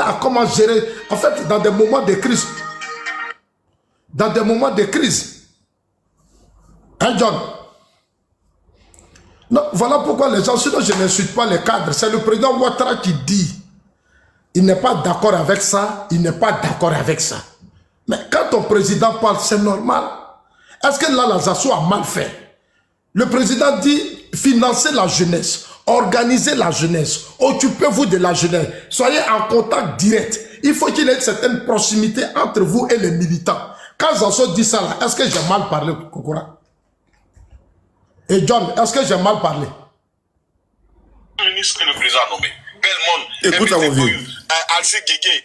l'État, comment gérer, en fait, dans des moments de crise. Dans des moments de crise. Hein, John? Non, voilà pourquoi les gens, sinon je n'insulte pas les cadres. C'est le président Ouattara qui dit, il n'est pas d'accord avec ça, il n'est pas d'accord avec ça. Mais quand ton président parle, c'est normal. Est-ce que là, la ZASO a mal fait? Le président dit, financez la jeunesse, organisez la jeunesse, occupez-vous de la jeunesse, soyez en contact direct. Il faut qu'il y ait une certaine proximité entre vous et les militants. Quand ZASO dit ça, là, est-ce que j'ai mal parlé, Kokora? Et John, est-ce que j'ai mal parlé? Le ministre que le président a nommé, Belmond, écoute à mon vieux. Alcé Guégué,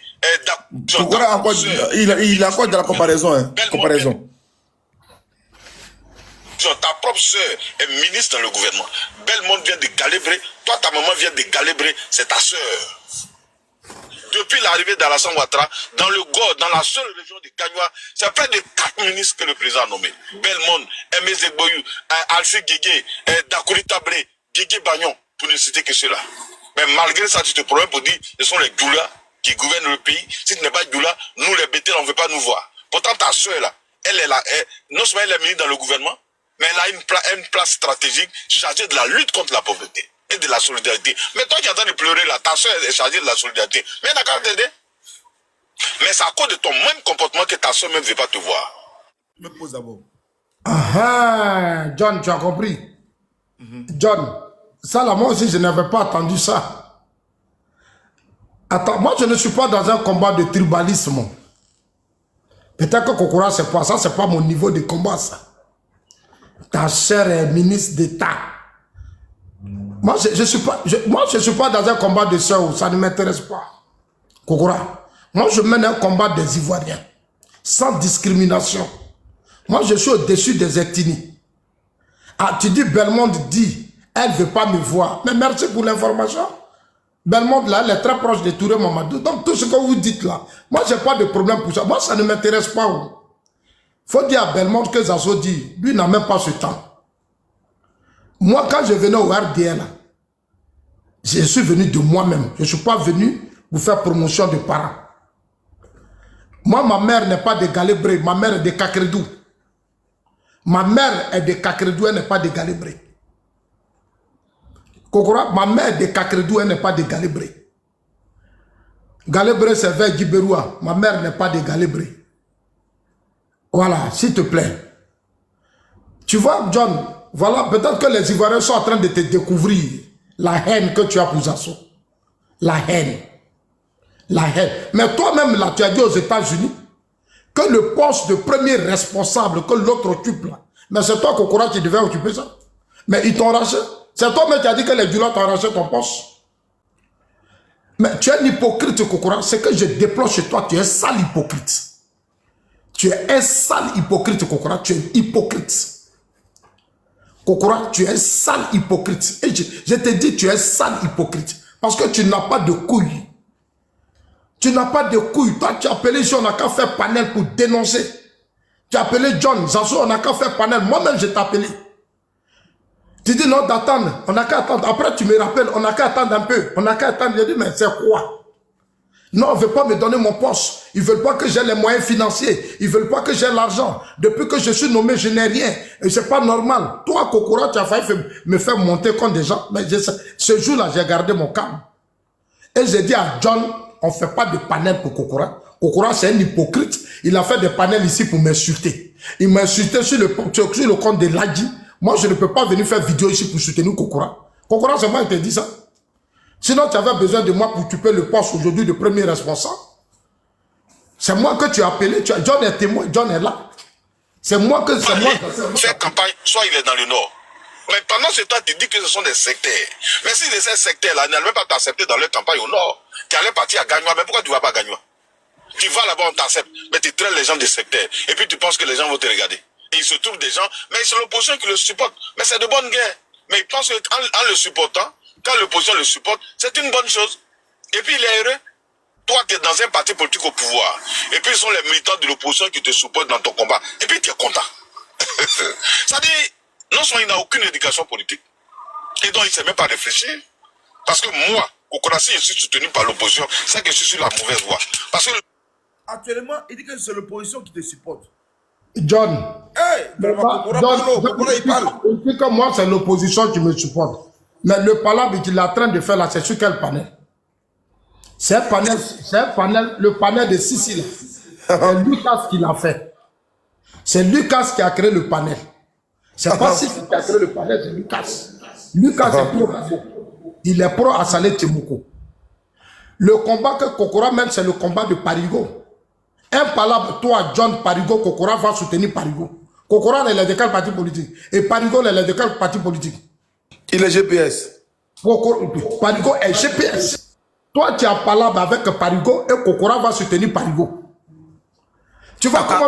Kokora encore, il a encore de la comparaison. Hein, comparaison. Ta propre soeur est ministre dans le gouvernement. Belmond vient de Galébrer. Toi, ta maman vient de Galébrer. C'est ta soeur. Depuis l'arrivée d'Alassane Ouattara, dans le Gore, dans la seule région de Kagnoua, c'est près de 4 ministres que le président a nommé. Belmond, Aimé Zegboyou, Alcé Guégué, Dakouri Tabré, Guégué Bagnon, pour ne citer que cela. Mais malgré ça, tu te promets pour dire ce sont les Djoula qui gouvernent le pays. Si tu n'es pas Djoula, nous les bêtés, on ne veut pas nous voir. Pourtant, ta soeur là, elle est là. Non seulement elle est ministre dans le gouvernement, mais elle a une place stratégique chargée de la lutte contre la pauvreté et de la solidarité. Mais toi qui es en train de pleurer là, ta soeur est chargée de la solidarité. Mais elle n'a qu'à t'aider. Mais c'est à cause de ton même comportement que ta soeur même ne veut pas te voir. Je me pose d'abord. Ah, John, tu as compris? John, ça là, moi aussi, je n'avais pas attendu ça. Attends, moi, je ne suis pas dans un combat de tribalisme. Peut-être que Kokora, c'est pas ça, c'est pas mon niveau de combat, ça. Ta sœur est ministre d'État. Moi, je suis pas dans un combat de sœurs, ça ne m'intéresse pas. Kokora, moi, je mène un combat des Ivoiriens, sans discrimination. Moi, je suis au-dessus des ethnies. Ah, tu dis, Belmond dit, elle ne veut pas me voir. Mais merci pour l'information. Belmond, là, elle est très proche de Touré Mamadou. Donc, tout ce que vous dites là, moi, je n'ai pas de problème pour ça. Moi, ça ne m'intéresse pas. Il faut dire à Belmond que Zazo dit, lui n'a même pas ce temps. Moi, quand je venais au RDL, je suis venu de moi-même. Je ne suis pas venu pour faire promotion de parents. Moi, ma mère n'est pas de Galébré, ma mère est de Kakredou. Ma mère est de Kakredou, elle n'est pas de Galébré. Kokora, ma mère est de Kakredou, elle n'est pas de Galébré. Galébré, c'est vers Djiberoua. Ma mère n'est pas de Galébré. Voilà, s'il te plaît. Tu vois, John, voilà, peut-être que les Ivoiriens sont en train de te découvrir la haine que tu as pour Zasso. La haine. La haine. Mais toi-même, là, tu as dit aux États-Unis que le poste de premier responsable que l'autre occupe là, mais c'est toi, Kokora, qui devais occuper ça. Mais ils t'ont arraché. C'est toi-même qui as dit que les Djoula t'ont arraché ton poste. Mais tu es un hypocrite, Kokora. Ce que je déplore chez toi, tu es un sale hypocrite. Tu es un sale hypocrite, Kokora. Tu es hypocrite. Kokora, tu es un sale hypocrite. Et je te dis, tu es un sale hypocrite. Parce que tu n'as pas de couilles. Tu n'as pas de couilles. Toi, tu as appelé John, on n'a qu'à faire panel pour dénoncer. Tu as appelé John, Zazo, on n'a qu'à faire panel. Moi-même, je t'ai appelé. Tu dis non, d'attendre. On n'a qu'à attendre. Après, tu me rappelles, on n'a qu'à attendre un peu. On n'a qu'à attendre. Je dis, mais c'est quoi? Non, on ne veut pas me donner mon poste. Ils ne veulent pas que j'ai les moyens financiers. Ils ne veulent pas que j'ai l'argent. Depuis que je suis nommé, je n'ai rien. Et ce n'est pas normal. Toi, Kokora, tu as failli me faire monter comme des gens. Mais ce jour-là, j'ai gardé mon calme. Et j'ai dit à John, on ne fait pas de panel pour Kokora. Kokora, c'est un hypocrite. Il a fait des panels ici pour m'insulter. Il m'a insulté sur le compte de Ladji. Moi, je ne peux pas venir faire vidéo ici pour soutenir Kokora. Kokora, c'est moi qui t'ai dit ça. Sinon, tu avais besoin de moi pour occuper le poste aujourd'hui de premier responsable. C'est moi que tu as appelé. John est témoin. John est là. C'est moi que... Faire campagne, soit il est dans le nord. Mais pendant ce temps, tu dis que ce sont des sectaires. Mais si ces sectaires-là n'allaient pas t'accepter dans leur campagne au nord, tu allais partir à Gagnoua. Mais pourquoi tu ne vas pas à Gagnoua? Tu vas là-bas, on t'accepte. Mais tu traites les gens des sectaires. Et puis tu penses que les gens vont te regarder. Et il se trouve des gens, mais c'est l'opposition qui le supporte. Mais c'est de bonne guerre. Mais ils pensent qu'en le supportant, quand l'opposition le supporte, c'est une bonne chose. Et puis il est heureux. Toi, tu es dans un parti politique au pouvoir. Et puis ce sont les militants de l'opposition qui te supportent dans ton combat. Et puis tu es content. Ça dit, non seulement il n'a aucune éducation politique, et donc il ne sait même pas réfléchir. Parce que moi, Kokora, si je suis soutenu par l'opposition, c'est que je suis sur la mauvaise voie. Parce que Actuellement, il dit que c'est l'opposition qui te supporte. John. Hey, vraiment, Kokora, il parle. Il dit que moi, c'est l'opposition qui me supporte. Mais le palabre qu'il est en train de faire là, c'est sur quel panel? C'est un panel, le panel de Sicile. C'est Lucas qui l'a fait. C'est Lucas qui a créé le panel. C'est pas Sicile qui a créé le panel, c'est Lucas. Lucas est pro. Il est pro à Saleh Tchemoukou. Le combat que Kokora mène, c'est le combat de Parigo. Un palabre, toi, John Parigo, Kokora va soutenir Parigo. Kokora est de quel parti politique? Et Parigo est de quel parti politique? Il est GPS. Parigo est GPS. Toi, tu as palabre avec Parigo et Kokora va soutenir Parigo. Tu vois comment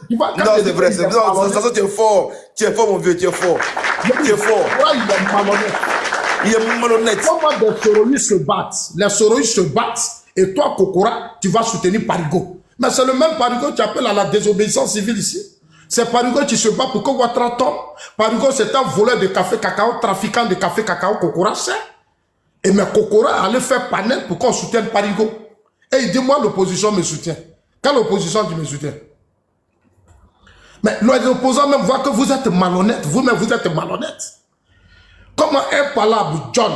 tu vois, non, c'est vrai, c'est vrai. Non, tu es fort. Tu es fort, mon vieux, tu es fort. Tu es fort. Il est malhonnête. Il est malhonnête. Comment des soroïstes se battent? Les soroïstes se battent et toi, Kokora, tu vas soutenir Parigo. Mais c'est le même Parigo qui appelle à la désobéissance civile ici. C'est Parigo qui se bat pour que Ouattara tombe. Parigo, c'est un voleur de café cacao, trafiquant de café cacao, Kokora sait. Et mais Kokora allait faire panel pour qu'on soutienne Parigo. Et il dit, moi, l'opposition me soutient. Quelle opposition qui me soutient? Mais l'opposant même voit que vous êtes malhonnête. Vous-même, vous êtes malhonnête. Comment un palabre, John,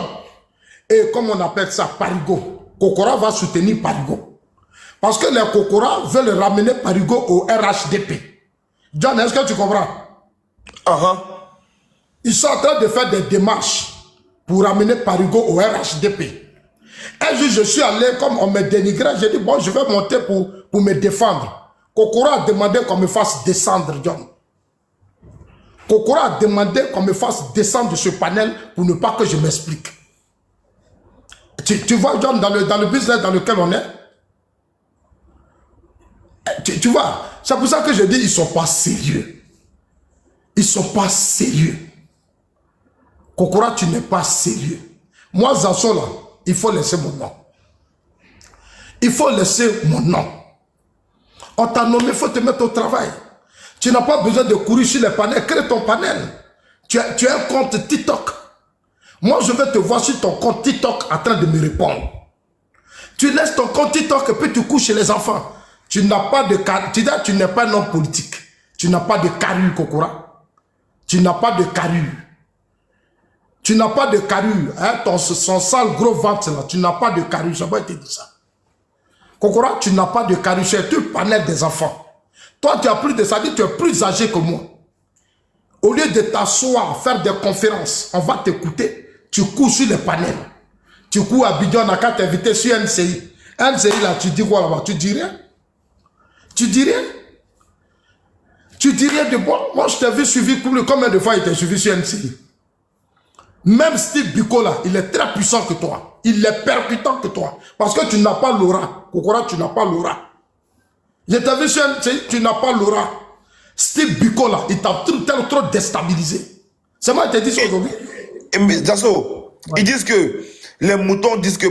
et comme on appelle ça, Parigo, Kokora va soutenir Parigo. Parce que les Kokora veulent ramener Parigo au RHDP. John, est-ce que tu comprends? Ils sont en train de faire des démarches pour ramener Parigo au RHDP. Un jour, je suis allé, comme on me dénigrait, j'ai dit, bon, je vais monter pour me défendre. Kokora a demandé qu'on me fasse descendre, John. Kokora a demandé qu'on me fasse descendre de ce panel pour ne pas que je m'explique. Tu vois, John, dans le business dans lequel on est, tu vois, c'est pour ça que je dis, ils ne sont pas sérieux. Ils ne sont pas sérieux. Kokora, tu n'es pas sérieux. Moi, Zasso, là, il faut laisser mon nom. Il faut laisser mon nom. On t'a nommé, il faut te mettre au travail. Tu n'as pas besoin de courir sur les panels. Crée ton panel. Tu as un compte TikTok. Moi, je vais te voir sur ton compte TikTok en train de me répondre. Tu laisses ton compte TikTok et puis tu couches chez les enfants. Tu n'as pas de carrure. Tu n'es pas un homme politique. Tu n'as pas de carrure, Kokora. Tu n'as pas de carrure. Tu n'as pas de carrure. Hein, son sale gros ventre là, tu n'as pas de carrure. Je vais te dire ça. Kokora, tu n'as pas de carrure. C'est tout le panel des enfants. Toi, tu as plus de ça, tu es plus âgé que moi. Au lieu de t'asseoir, faire des conférences, on va t'écouter. Tu cours sur les panels. Tu cours à Bidjon, on a qu'à t'inviter sur NCI. NCI là, tu dis quoi là-bas? Tu dis rien? Tu dis rien? Tu dis rien de bon? Moi, je t'ai vu suivi combien de fois il t'a suivi sur NCI? Même Steve Biko là, il est très puissant que toi. Il est percutant que toi. Parce que tu n'as pas l'aura. Kokora, tu n'as pas l'aura. Je t'ai vu sur NCI, tu n'as pas l'aura. Steve Biko là, il t'a trop déstabilisé. C'est moi qui t'ai dit ça aujourd'hui. Mais Zasso, ils disent que les moutons disent que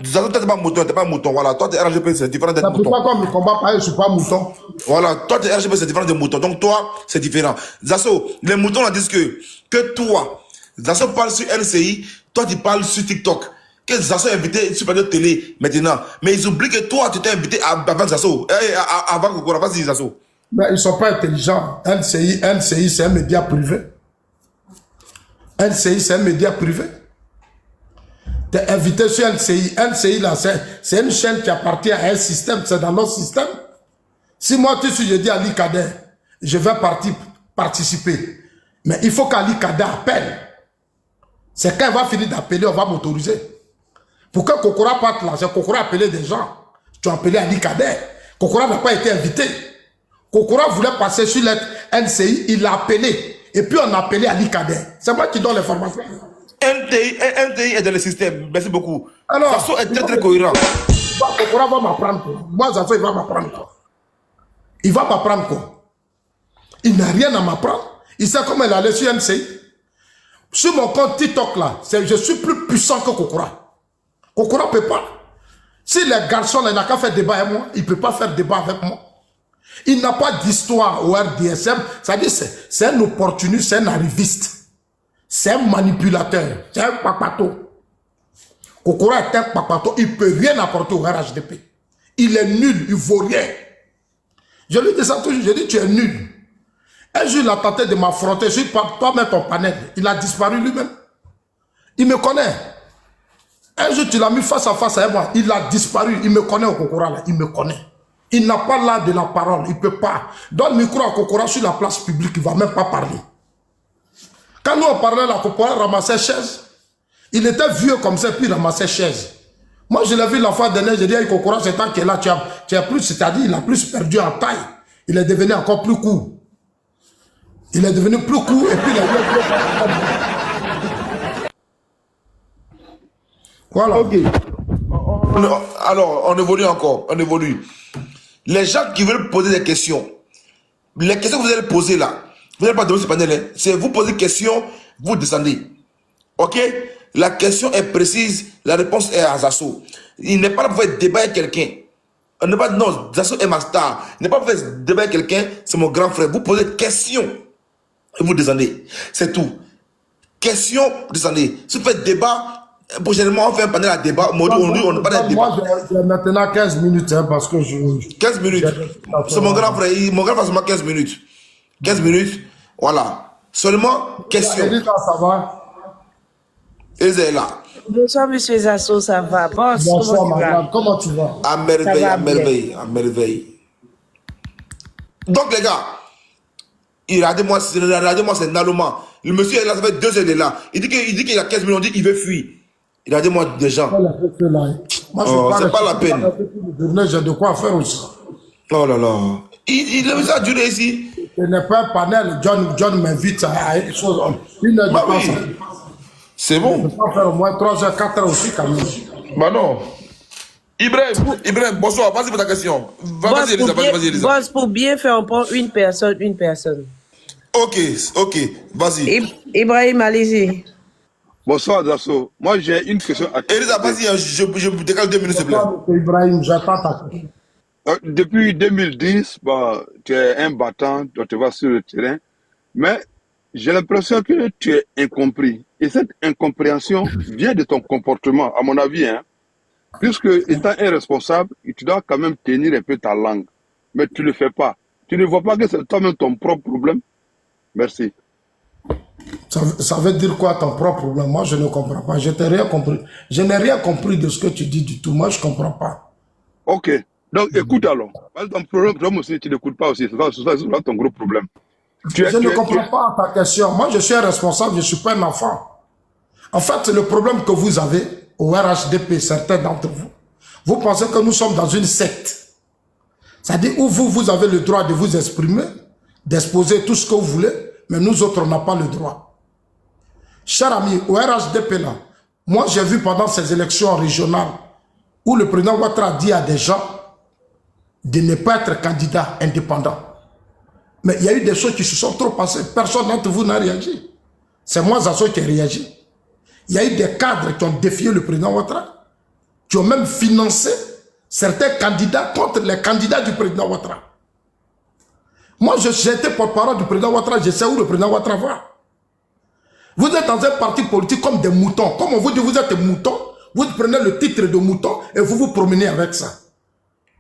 Zasso, t'es pas mouton, t'es pas mouton. Voilà, toi, t'es RGP, c'est différent d'être mouton. Pourquoi comme le combat pareil, je suis pas mouton? Voilà, toi, t'es RGP, c'est différent de mouton. Donc, toi, c'est différent. Zasso, les moutons là disent que toi, Zasso parle sur LCI, toi, tu parles sur TikTok. Que Zasso est invité sur la télé maintenant. Mais ils oublient que toi, tu t'es invité avant Zasso. Avant Kokora, vas-y, Zasso. Mais ils ne sont pas intelligents. LCI, c'est un média privé. LCI, c'est un média privé. Tu es invité sur LCI. LCI, là, c'est une chaîne qui appartient à un système. C'est dans notre système. Si moi, je dis à Ali Kader, je vais participer. Mais il faut qu'Ali Kader appelle. C'est quand il va finir d'appeler, on va m'autoriser. Pour que Kokora parte là, c'est Kokora appeler des gens. Tu as appelé Ali Kader. Kokora n'a pas été invité. Kokora voulait passer sur lettre NCI, il l'a appelé. Et puis on a appelé Ali Kader. C'est moi qui donne l'information. NTI est dans le système. Merci beaucoup. Alors, Zasso est très cohérent. Kokora va m'apprendre quoi. Moi, Zasso, il va m'apprendre quoi. Il va m'apprendre quoi. Il n'a rien à m'apprendre. Il sait comment il allait sur NCI. Sur mon compte TikTok là, je suis plus puissant que Kokora. Kokora ne peut pas. Si les garçons, il n'a qu'à faire débat avec moi, il ne peut pas faire débat avec moi. Il n'a pas d'histoire au RDSM. C'est-à-dire c'est un opportuniste, c'est un arriviste. C'est un manipulateur. C'est un papato. Kokora est un papato, il ne peut rien apporter au RHDP. Il est nul, il ne vaut rien. Je lui dis ça toujours, je dis tu es nul. Un jour, il a tenté de m'affronter, je dis toi, mets ton panel. Il a disparu lui-même. Il me connaît. Un jour, tu l'as mis face à face avec moi, il a disparu. Il me connaît au Kokora, là, il me connaît. Il n'a pas l'art de la parole, il ne peut pas. Donne le micro à Kokora sur la place publique, il ne va même pas parler. Quand nous on parlait, la Kokora ramassait chaise. Il était vieux comme ça, puis il ramassait chaise. Moi, je l'ai vu la fois dernière, j'ai dit, hey, Kokora, c'est tant qu'il est là, tu as plus, c'est-à-dire, il a plus perdu en taille. Il est devenu encore plus court. Il est devenu plus court, et puis il a Voilà. Ok. Alors, on évolue encore. On évolue. Les gens qui veulent poser des questions, les questions que vous allez poser là, vous n'allez pas donner ce panel, hein. C'est vous posez une question, vous descendez. Ok? La question est précise, la réponse est à Zasso. Il n'est pas là pour faire débat avec quelqu'un. On n'est pas, non, Zasso est ma star. Il n'est pas pour faire débat avec quelqu'un, c'est mon grand frère. Vous posez question et vous descendez. C'est tout. Question, vous descendez. Si vous faites débat, prochainement, on fait un panel à débat. Aujourd'hui, on n'a pas de débat. Moi, j'ai maintenant 15 minutes, hein, parce que je... 15 minutes. C'est mon grand frère. Mon grand frère, c'est 15 minutes. 15 minutes, voilà. Seulement, question. Elisa, ça va? Elisa est là. Bonsoir, monsieur Zasso, ça va? Bonsoir, madame. Comment tu vas? À merveille, à merveille, à merveille. Donc, les gars, regardez-moi, c'est Naloma. Le monsieur est là, ça fait 2 heures, il est là. Il dit qu'il a 15 minutes, on dit qu'il veut fuir. Regardez-moi des gens. Moi, c'est pas la peine. J'ai de quoi faire aussi. Oh là là. Il a mis ça à durer ici. Ce n'est pas un panel. John m'invite à une chose. Une heure de Bah temps. oui. C'est bon. Je peux faire au moins 3 heures, 4 heures aussi quand même. Bah non. Ibrahim, bonsoir. Vas-y pour ta question. Vas-y, Elisa. Vas-y, Elisa. Boss, pour bien faire, on prend une personne. Ok, vas-y. Ibrahim, allez-y. Bonsoir, Zasso. Moi, j'ai une question à... Elisa, vas-y, je décale 2 minutes, s'il te plaît. Ibrahim, j'attends ta question. Depuis 2010, bah, tu es un battant, tu te vas sur le terrain, mais j'ai l'impression que tu es incompris. Et cette incompréhension vient de ton comportement, à mon avis, hein. Puisque, étant un responsable, tu dois quand même tenir un peu ta langue. Mais tu ne le fais pas. Tu ne vois pas que c'est toi-même ton propre problème? Merci. Ça veut dire quoi ton propre problème? Moi, je ne comprends pas. Je n'ai rien compris. Je n'ai rien compris de ce que tu dis du tout. Moi, je ne comprends pas. Ok. Donc, écoute alors. Parce que ton problème aussi, tu n'écoutes pas aussi. C'est ça ton gros problème. Je ne comprends pas ta question. Moi, je suis un responsable, je ne suis pas un enfant. En fait, le problème que vous avez au RHDP, certains d'entre vous, vous pensez que nous sommes dans une secte. C'est-à-dire où vous avez le droit de vous exprimer, d'exposer tout ce que vous voulez, mais nous autres, on n'a pas le droit. Cher ami, au RHDP, là, moi, j'ai vu pendant ces élections régionales où le président Ouattara a dit à des gens de ne pas être candidat indépendant. Mais il y a eu des choses qui se sont trop passées. Personne d'entre vous n'a réagi. C'est moi, Zasso, qui ai réagi. Il y a eu des cadres qui ont défié le président Ouattara, qui ont même financé certains candidats contre les candidats du président Ouattara. Moi, j'ai été porte-parole du président Ouattara, je sais où le président Ouattara va. Vous êtes dans un parti politique comme des moutons. Comme on vous dit, vous êtes des moutons, vous prenez le titre de mouton et vous vous promenez avec ça.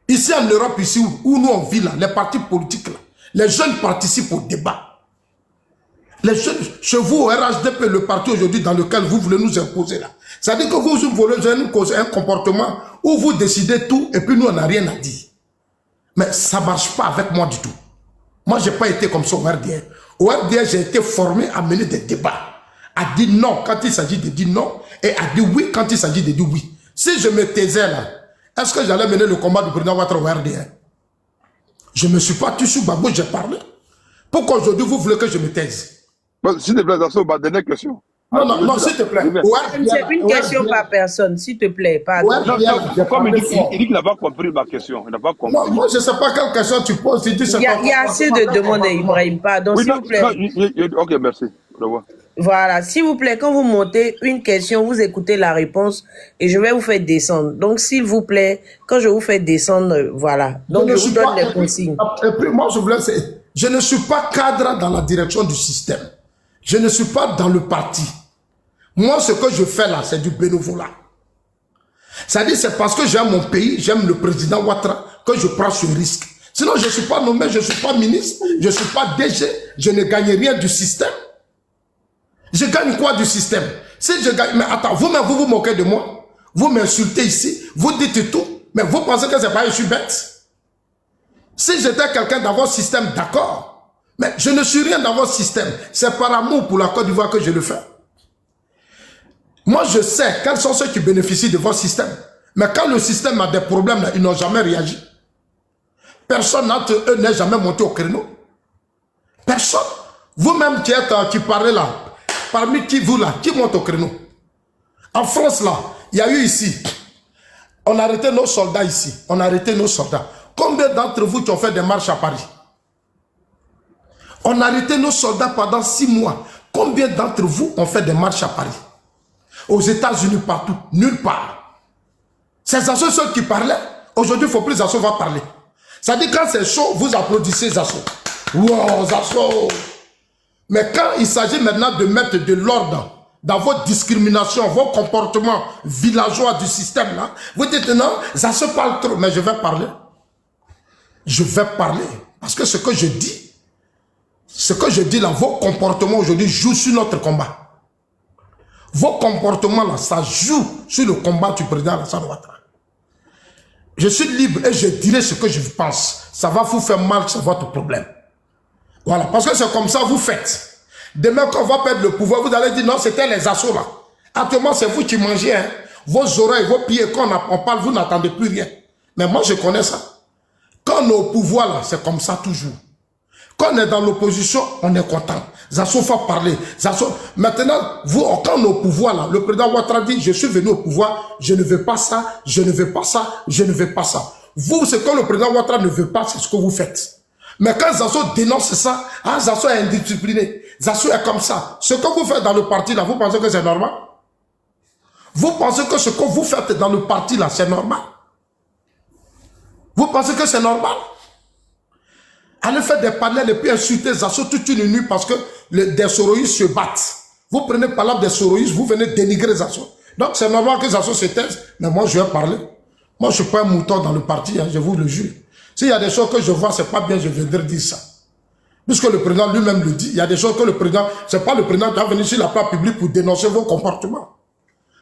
Ici en Europe, ici où nous on vit là, les partis politiques là, les jeunes participent au débat. Les jeunes, chez vous au RHDP, le parti aujourd'hui dans lequel vous voulez nous imposer là, c'est-à-dire que vous voulez un comportement où vous décidez tout et puis nous on n'a rien à dire. Mais ça ne marche pas avec moi du tout. Moi je n'ai pas été comme ça au RDA. Au RDA, j'ai été formé à mener des débats, à dire non quand il s'agit de dire non et à dire oui quand il s'agit de dire oui. Si je me taisais là, est-ce que j'allais mener le combat du président Ouattara au RDA? Je ne me suis pas touché, Babou, j'ai parlé. Pourquoi aujourd'hui vous voulez que je me taise? S'il te plaît, Zasso, ma dernière question. Non, s'il te plaît. C'est une question par personne, s'il te plaît. Pas Comme il dit qu'il n'a pas compris ma question. Il n'a pas compris. Moi, je ne sais pas quelle question tu poses. Il y a assez de demandes, Ibrahim. Pardon, s'il vous plaît. Ok, merci. Au revoir. Voilà, s'il vous plaît, quand vous montez une question, vous écoutez la réponse et je vais vous faire descendre. Donc, s'il vous plaît, quand je vous fais descendre, voilà. Donc, je vous donne les consignes. Et puis, moi, je ne suis pas cadre dans la direction du système. Je ne suis pas dans le parti. Moi, ce que je fais là, c'est du bénévolat. C'est-à-dire, c'est parce que j'aime mon pays, j'aime le président Ouattara, que je prends ce risque. Sinon, je ne suis pas nommé, je ne suis pas ministre, je ne suis pas DG, je ne gagne rien du système. Je gagne quoi du système? Si je gagne, mais attends, vous-même, vous vous moquez de moi. Vous m'insultez ici, vous dites tout, mais vous pensez que c'est pas, je suis bête. Si j'étais quelqu'un dans votre système, d'accord, mais je ne suis rien dans votre système. C'est par amour pour la Côte d'Ivoire que je le fais. Moi, je sais quels sont ceux qui bénéficient de votre système. Mais quand le système a des problèmes, ils n'ont jamais réagi. Personne d'entre eux n'est jamais monté au créneau. Personne. Vous-même qui parlez là, parmi qui vous là, qui monte au créneau? En France là, il y a eu ici, on a arrêté nos soldats ici, on a arrêté nos soldats. Combien d'entre vous qui ont fait des marches à Paris? On a arrêté nos soldats pendant 6 mois. Combien d'entre vous ont fait des marches à Paris? Aux États-Unis, partout, nulle part. C'est Zasso ceux qui parlaient. Aujourd'hui, il ne faut plus Zasso va parler. Ça dit quand c'est chaud, vous applaudissez Zasso. Wow, Zasso. Mais quand il s'agit maintenant de mettre de l'ordre dans votre discrimination, vos comportements villageois du système là, vous dites non, Zasso parle trop, mais je vais parler. Je vais parler. Parce que ce que je dis là, vos comportements aujourd'hui jouent sur notre combat. Vos comportements là, ça joue sur le combat du président Alassane Ouattara. Je suis libre et je dirai ce que je pense. Ça va vous faire mal, c'est votre problème. Voilà, parce que c'est comme ça vous faites. Demain, quand on va perdre le pouvoir, vous allez dire non, c'était les assauts là. Actuellement, c'est vous qui mangez. Hein. Vos oreilles, vos pieds, quand on parle, vous n'attendez plus rien. Mais moi, je connais ça. Quand on est au pouvoir là, c'est comme ça toujours. Quand on est dans l'opposition, on est content. Zasso va parler. Zasso... Maintenant, vous, quand on est au pouvoir là, le président Ouattara dit, je suis venu au pouvoir, je ne veux pas ça, je ne veux pas ça, je ne veux pas ça. Vous, ce que le président Ouattara ne veut pas, c'est ce que vous faites. Mais quand Zasso dénonce ça, ah, Zasso est indiscipliné. Zasso est comme ça. Ce que vous faites dans le parti là, vous pensez que c'est normal? Vous pensez que ce que vous faites dans le parti là, c'est normal? Vous pensez que c'est normal? Allez faire des panels et puis insulter Zasso toute une nuit parce que des soroïstes se battent. Vous prenez par là des soroïstes, vous venez dénigrer Zasso. Donc c'est normal que Zasso se taise, mais moi je vais parler. Moi je ne suis pas un mouton dans le parti, hein, je vous le jure. S'il y a des choses que je vois, c'est pas bien, je viendrai dire ça. Puisque le président lui-même le dit, il y a des choses que le président, c'est pas le président qui va venir sur la place publique pour dénoncer vos comportements.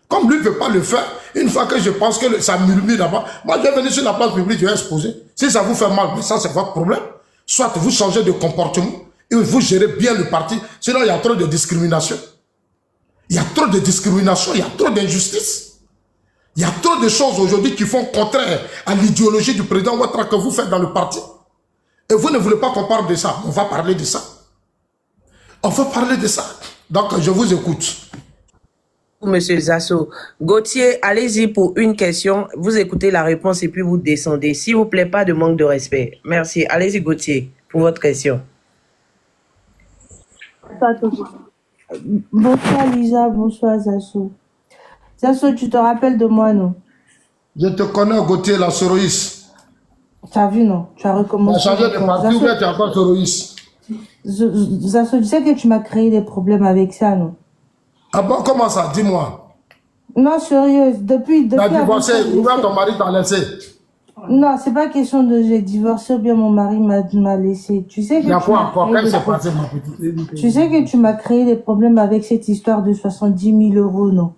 Comme lui ne veut pas le faire, une fois que je pense que ça murmure là-bas, moi je vais venir sur la place publique, je vais exposer. Si ça vous fait mal, mais ça c'est votre problème. Soit vous changez de comportement et vous gérez bien le parti, sinon il y a trop de discrimination. Il y a trop de discrimination, il y a trop d'injustice. Il y a trop de choses aujourd'hui qui font contraire à l'idéologie du président Ouattara que vous faites dans le parti. Et vous ne voulez pas qu'on parle de ça. On va parler de ça. On va parler de ça. Donc, je vous écoute. Monsieur Zasso. Gauthier, allez-y pour une question. Vous écoutez la réponse et puis vous descendez. S'il vous plaît, pas de manque de respect. Merci. Allez-y, Gauthier, pour votre question. Bonsoir Lisa, bonsoir Zasso. Zasso, tu te rappelles de moi, non? Je te connais, Gauthier, la soroïste. Tu as vu, non? Tu as recommencé. Tu as changé de parti ou bien tu es encore soroïste? Zasso, tu sais que tu m'as créé des problèmes avec ça, non? Ah bon, comment ça? Dis-moi. Non, sérieuse, depuis... Tu as divorcé, ou bien ton mari t'a laissé? Non, c'est pas question de j'ai divorcé ou bien mon mari m'a laissé. Tu sais que il y a quoi encore? Qu'est-ce qui s'est passé, ma petite? Tu sais que tu m'as créé des problèmes avec cette histoire de 70 000 €, non?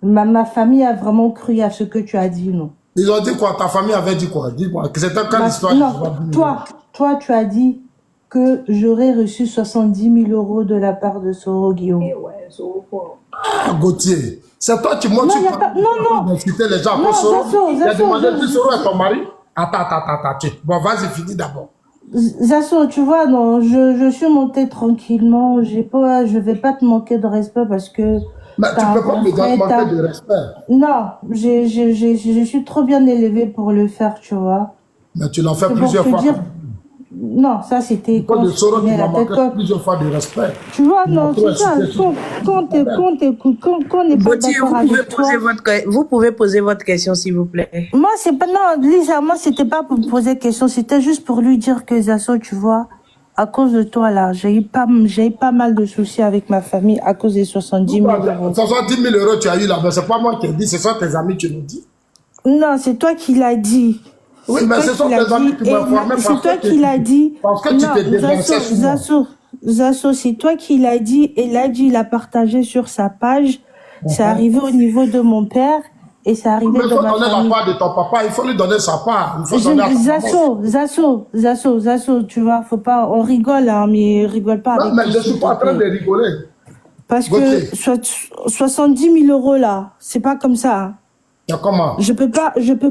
Ma famille a vraiment cru à ce que tu as dit, non? Ils ont dit quoi? Ta famille avait dit quoi? Dis-moi, c'était quelle histoire? Non, toi, tu as dit que j'aurais reçu 70 000 € de la part de Soro Guillaume. Ah, Gauthier, c'est toi qui montres non. d'insulter les gens. Non, Soro, Zasso, tu as demandé si Soro est ton mari? Attends. Bon, vas-y, finis d'abord. Zasso, tu vois, non, je suis montée tranquillement. Je vais pas te manquer de respect parce que... Mais tu peux pas me manquer de respect. Non, je suis trop bien élevée pour le faire, tu vois. Mais tu l'as fait plusieurs fois. Non, ça c'était quand de Soro, tu m'as manqué plusieurs fois de respect. Tu vois, non, c'est ça. Quand on n'est pas d'accord avec toi... Vous pouvez poser votre question, s'il vous plaît. Moi, c'est pas... Non, Lisa, moi, c'était pas pour me poser question. C'était juste pour lui dire que Zasso, tu vois, à cause de toi, là, j'ai eu pas mal de soucis avec ma famille à cause des 70 000 euros. 70 000 euros, tu as eu là, mais c'est pas moi qui ai dit, ce sont tes amis qui l'ont dit. Non, c'est toi qui l'as dit. Oui, mais ce sont tes amis qui m'ont informé. C'est toi qui l'as dit. Parce que tu t'es déversé sur moi. Zasso, c'est toi qui l'as dit. Et là, il a partagé sur sa page. C'est arrivé au niveau de mon père. Et c'est arrivé Mais il dans faut ma donner famille. la part de ton papa, il faut lui donner sa part. Il faut donner à sa maman. Zasso, tu vois, faut pas, on rigole, hein, mais rigole pas Non, avec mais tout je ce suis pas en train de rigoler. Parce Gauthier. que 70 000 euros là, c'est pas comme ça. Hein. Et comment? Je peux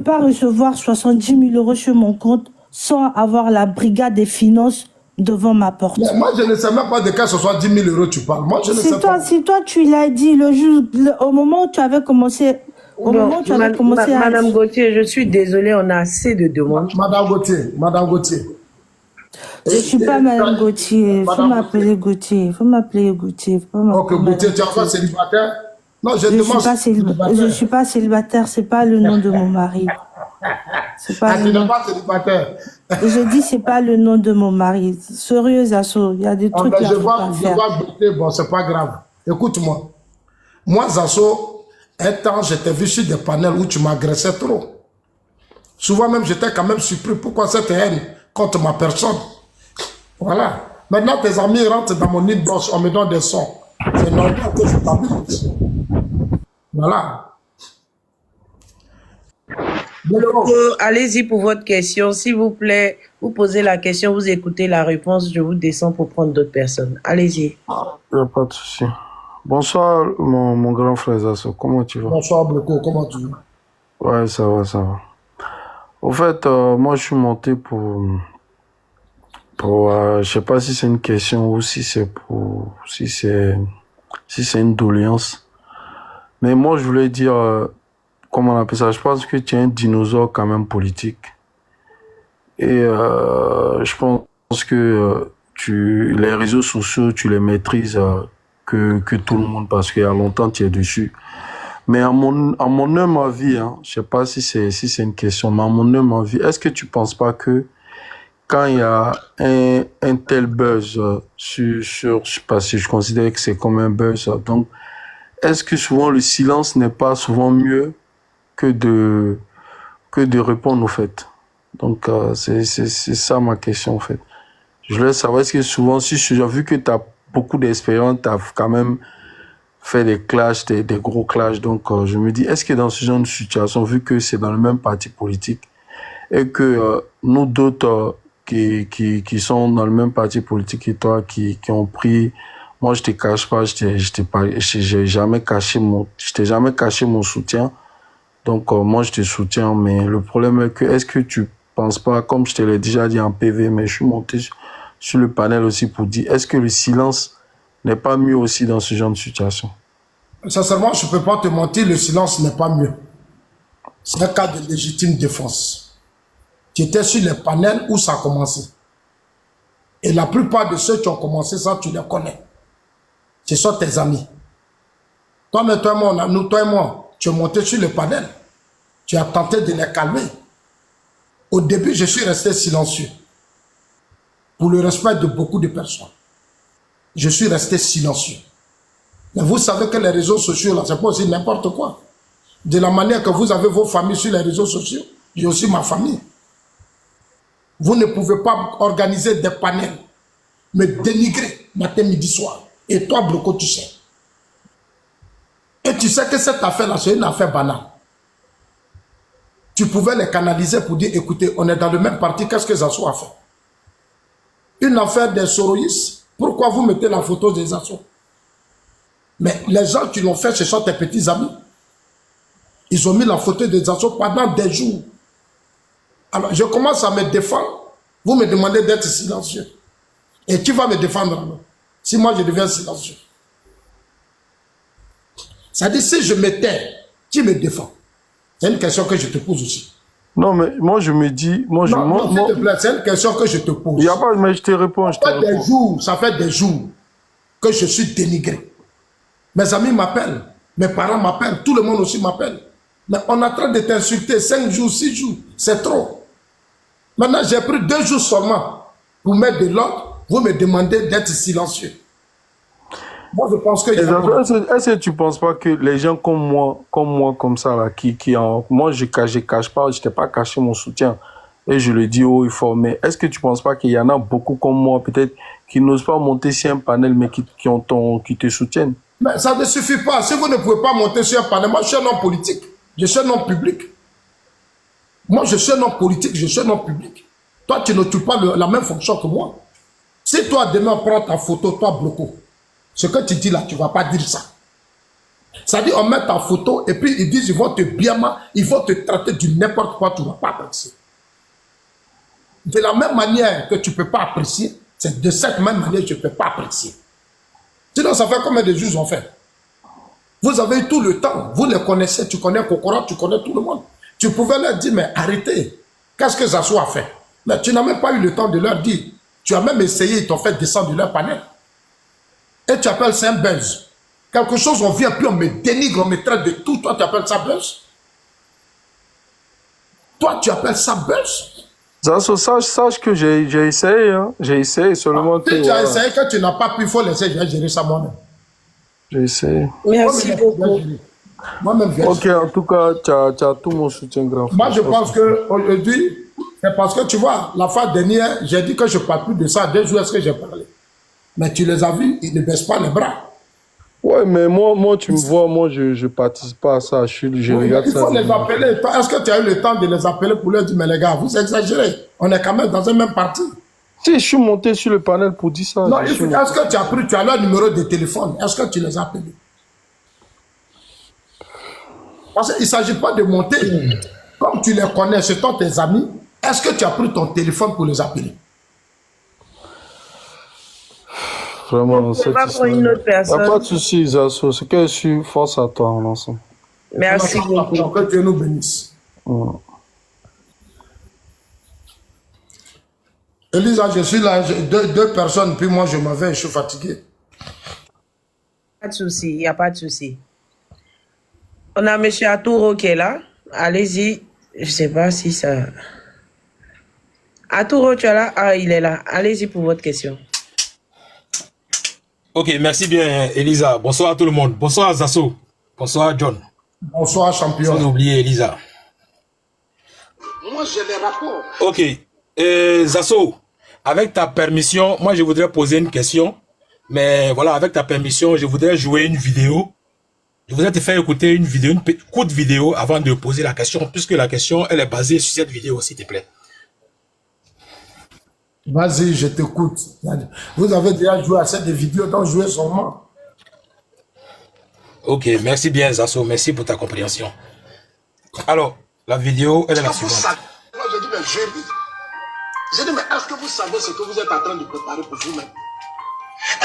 pas recevoir 70 000 euros sur mon compte sans avoir la brigade des finances devant ma porte. Mais moi, je ne sais même pas de quel 70 000 euros tu parles. Moi, je ne sais pas. C'est toi, tu l'as dit le jour, au moment où tu avais commencé. Madame Gauthier, je suis désolée, on a assez de demandes. Madame Gauthier. Je suis pas Madame Gauthier. Faut m'appeler Gauthier. Ok, Gauthier, tu es encore célibataire? Non, je demande. Je suis pas célibataire, c'est pas le nom de mon mari. Tu n'es pas célibataire. Je dis c'est pas le nom de mon mari. Sérieux, Zasso, il y a des trucs là. Je vois Gauthier, bon, c'est pas grave. Écoute-moi. Moi, Zasso, un temps, je t'ai vu sur des panels où tu m'agressais trop. Souvent même, j'étais quand même surpris. Pourquoi cette haine contre ma personne? Voilà. Maintenant, tes amis rentrent dans mon inbox, on me donne des sons. C'est normal que je t'abuse. Voilà. Allez-y pour votre question. S'il vous plaît, vous posez la question, vous écoutez la réponse, je vous descends pour prendre d'autres personnes. Allez-y. Il n'y a pas de souci. Bonsoir, mon grand frère Zasso. Comment tu vas? Bonsoir, Bloko. Comment tu vas? Ouais, ça va, ça va. Au fait, moi, je suis monté pour je sais pas si c'est une question ou si c'est une doléance. Mais moi, je voulais dire, comment on appelle ça? Je pense que tu es un dinosaure quand même politique. Et je pense que les réseaux sociaux, tu les maîtrises que tout le monde, parce qu'il y a longtemps tu es dessus. Mais à mon humble avis, hein, je sais pas si c'est une question, mais à mon humble avis, est-ce que tu penses pas que quand il y a un tel buzz parce que je considère que c'est comme un buzz, donc est-ce que souvent le silence n'est pas souvent mieux que de répondre au fait? Donc c'est ça ma question en fait. Je voulais savoir, est-ce que souvent, si j'ai vu que tu as beaucoup d'expérience, tu as quand même fait des clashs, des gros clashs, donc je me dis, est-ce que dans ce genre de situation, vu que c'est dans le même parti politique, et que nous d'autres qui sont dans le même parti politique que toi, qui ont pris, moi je te cache pas, je t'ai jamais caché mon soutien, donc moi je te soutiens, mais le problème est que, est-ce que tu penses pas, comme je te l'ai déjà dit en PV, mais je suis monté sur le panel aussi pour dire, est-ce que le silence n'est pas mieux aussi dans ce genre de situation? Sincèrement, je ne peux pas te mentir, le silence n'est pas mieux. C'est un cas de légitime défense. Tu étais sur les panels où ça a commencé. Et la plupart de ceux qui ont commencé ça, tu les connais. Ce sont tes amis. Toi et moi, tu es monté sur le panel. Tu as tenté de les calmer. Au début, je suis resté silencieux. Pour le respect de beaucoup de personnes. Je suis resté silencieux. Mais vous savez que les réseaux sociaux, là, c'est pas aussi n'importe quoi. De la manière que vous avez vos familles sur les réseaux sociaux, j'ai aussi ma famille. Vous ne pouvez pas organiser des panels, me dénigrer matin, midi, soir. Et toi, Bloko, tu sais. Et tu sais que cette affaire-là, c'est une affaire banale. Tu pouvais les canaliser pour dire, écoutez, on est dans le même parti, qu'est-ce que Zasso a fait? Une affaire des soroïstes, pourquoi vous mettez la photo des Zasso? Mais les gens qui l'ont fait, ce sont tes petits amis. Ils ont mis la photo des Zasso pendant des jours. Alors, je commence à me défendre. Vous me demandez d'être silencieux. Et qui va me défendre alors? Si moi je deviens silencieux. C'est-à-dire, si je me tais, qui me défend? C'est une question que je te pose aussi. Non, mais moi je me dis... s'il te plaît, c'est une question que je te pose. Il n'y a pas, mais je te réponds. Ça fait des jours que je suis dénigré. Mes amis m'appellent, mes parents m'appellent, tout le monde aussi m'appelle. Mais on est en train de t'insulter 5 jours, 6 jours, c'est trop. Maintenant, j'ai pris 2 jours seulement pour mettre de l'ordre, Vous me demandez d'être silencieux. Moi, je pense que... Est-ce que tu ne penses pas que les gens comme moi, comme ça, là, moi, je cache pas, je t'ai pas caché mon soutien. Et je le dis haut et fort. Mais est-ce que tu ne penses pas qu'il y en a beaucoup comme moi, peut-être, qui n'osent pas monter sur un panel, mais qui te soutiennent? Mais ça ne suffit pas. Si vous ne pouvez pas monter sur un panel, moi, je suis un homme politique. Je suis un homme public. Moi, je suis un homme politique, je suis un homme public. Toi, tu n'occupes pas la même fonction que moi. Si toi, demain, prends ta photo, toi, Bloco, ce que tu dis là, tu ne vas pas dire ça. Ça dit, on met ta photo et puis ils disent, ils vont te biama, ils vont te traiter du n'importe quoi, tu ne vas pas apprécier. De la même manière que tu ne peux pas apprécier, c'est de cette même manière que tu ne peux pas apprécier. Sinon, ça fait combien de juges ont fait? Vous avez eu tout le temps, vous les connaissez, tu connais Kokora, tu connais tout le monde. Tu pouvais leur dire, mais arrêtez, qu'est-ce que Zasso a fait? Mais tu n'as même pas eu le temps de leur dire. Tu as même essayé, ils t'ont fait descendre de leur panel. Et tu appelles ça un buzz. Quelque chose, on vient, puis on me dénigre, on me traite de tout. Toi, tu appelles ça buzz? Toi, tu appelles ça buzz? Zasso, sache que j'ai essayé, hein. J'ai essayé seulement que... Si tu as essayé, que tu n'as pas pu, il faut laisser, je vais gérer ça moi-même. J'ai essayé. Merci beaucoup. Moi-même, ok, en tout cas, tu as tout mon soutien, grand frère. Moi, je pense qu'aujourd'hui, c'est parce que tu vois, la fois dernière, j'ai dit que je ne parle plus de ça. 2 jours, est-ce que j'ai parlé? Mais tu les as vus, ils ne baissent pas les bras. Ouais, mais moi, tu me vois, moi, je ne participe pas à ça. Je regarde ça. Il faut les appeler. Est-ce que tu as eu le temps de les appeler pour leur dire, mais les gars, vous exagérez. On est quand même dans un même parti. Si, je suis monté sur le panel pour dire ça. Non, est-ce que tu as pris, tu as leur numéro de téléphone? Est-ce que tu les as appelés? Parce qu'il ne s'agit pas de monter. Comme tu les connais, ce sont tes amis. Est-ce que tu as pris ton téléphone pour les appeler? Vraiment, c'est pas pour une autre personne. Il n'y a pas de souci, Zasso. C'est que je suis force à toi en ensemble. Merci beaucoup. Que Dieu nous bénisse. Elisa, je suis là, deux personnes, puis moi je m'en vais, je suis fatigué. Pas de souci, il n'y a pas de souci. On a M. Atouro qui est là. Allez-y. Je ne sais pas si ça... Atouro, tu es là? Ah, il est là. Allez-y pour votre question. Ok, merci bien, Elisa. Bonsoir à tout le monde. Bonsoir, Zasso. Bonsoir, John. Bonsoir, champion. Sans oublier Elisa. Moi, j'ai les rapports. Ok. Zasso, avec ta permission, moi, je voudrais poser une question. Mais voilà, avec ta permission, je voudrais jouer une vidéo. Je voudrais te faire écouter une vidéo, une courte vidéo avant de poser la question, puisque la question, elle est basée sur cette vidéo, s'il te plaît. Vas-y, je t'écoute. Vous avez déjà joué à cette vidéo, donc jouez seulement. Ok, merci bien, Zasso. Merci pour ta compréhension. Alors, la vidéo, elle est la suivante. Moi, j'ai dit, mais j'ai dit, mais est-ce que vous savez ce que vous êtes en train de préparer pour vous-même?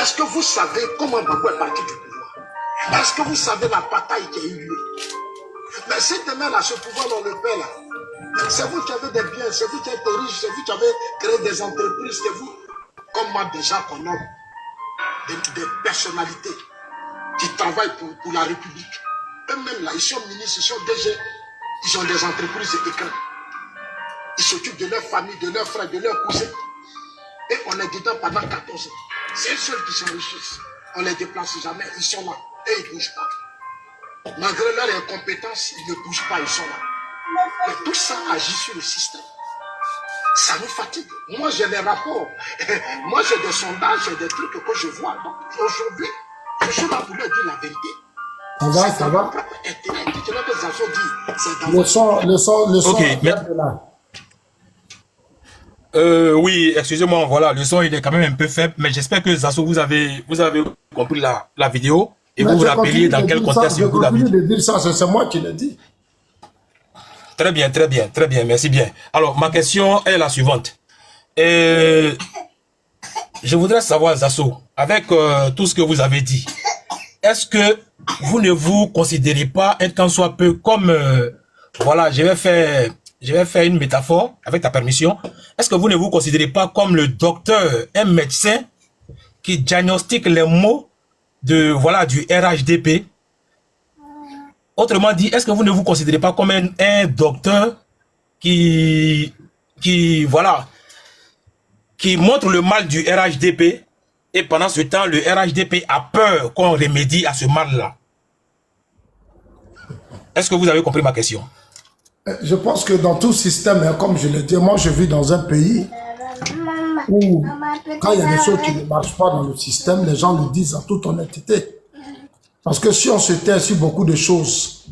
Est-ce que vous savez comment Babou est parti du pouvoir? Est-ce que vous savez la bataille qui a eu lieu? Mais si demain, là, ce pouvoir, on le paie, là, c'est vous qui avez des biens, c'est vous qui êtes riches, c'est vous qui avez créé des entreprises, c'est vous, comme moi déjà qu'on a des personnalités qui travaillent pour la République. Eux-mêmes là, ils sont ministres, ils sont DG, ils ont des entreprises écrites. Ils s'occupent de leur famille, de leurs frères, de leurs cousins. Et on est dedans pendant 14 ans. C'est eux seuls qui s'enrichissent. On ne les déplace jamais, ils sont là et ils ne bougent pas. Malgré leur incompétence, ils ne bougent pas, ils sont là. Mais tout ça agit sur le système. Ça nous fatigue. Moi, j'ai des rapports. Moi, j'ai des sondages, j'ai des trucs que je vois. Donc, aujourd'hui, je suis là pour leur dire la vérité. Ça va, ça va. Le son, ok, mais... oui, excusez-moi, voilà, le son il est quand même un peu faible, mais j'espère que Zasso, vous avez compris la vidéo et vous vous rappeliez dans quel contexte vous l'avez dit. De dire ça, c'est moi qui l'ai dit. Très bien, très bien, très bien, merci bien. Alors, ma question est la suivante. Je voudrais savoir, Zasso, avec tout ce que vous avez dit, est-ce que vous ne vous considérez pas un tant soit peu comme, voilà, je vais faire une métaphore, avec ta permission. Est-ce que vous ne vous considérez pas comme le docteur, un médecin qui diagnostique les maux de, voilà, du RHDP? Autrement dit, est-ce que vous ne vous considérez pas comme un docteur qui voilà, qui montre le mal du RHDP et pendant ce temps, le RHDP a peur qu'on remédie à ce mal-là. Est-ce que vous avez compris ma question? Je pense que dans tout système, hein, comme je l'ai dit, moi je vis dans un pays où quand il y a des choses qui ne marchent pas dans le système, les gens le disent en toute honnêteté. Parce que si on se tait sur beaucoup de choses,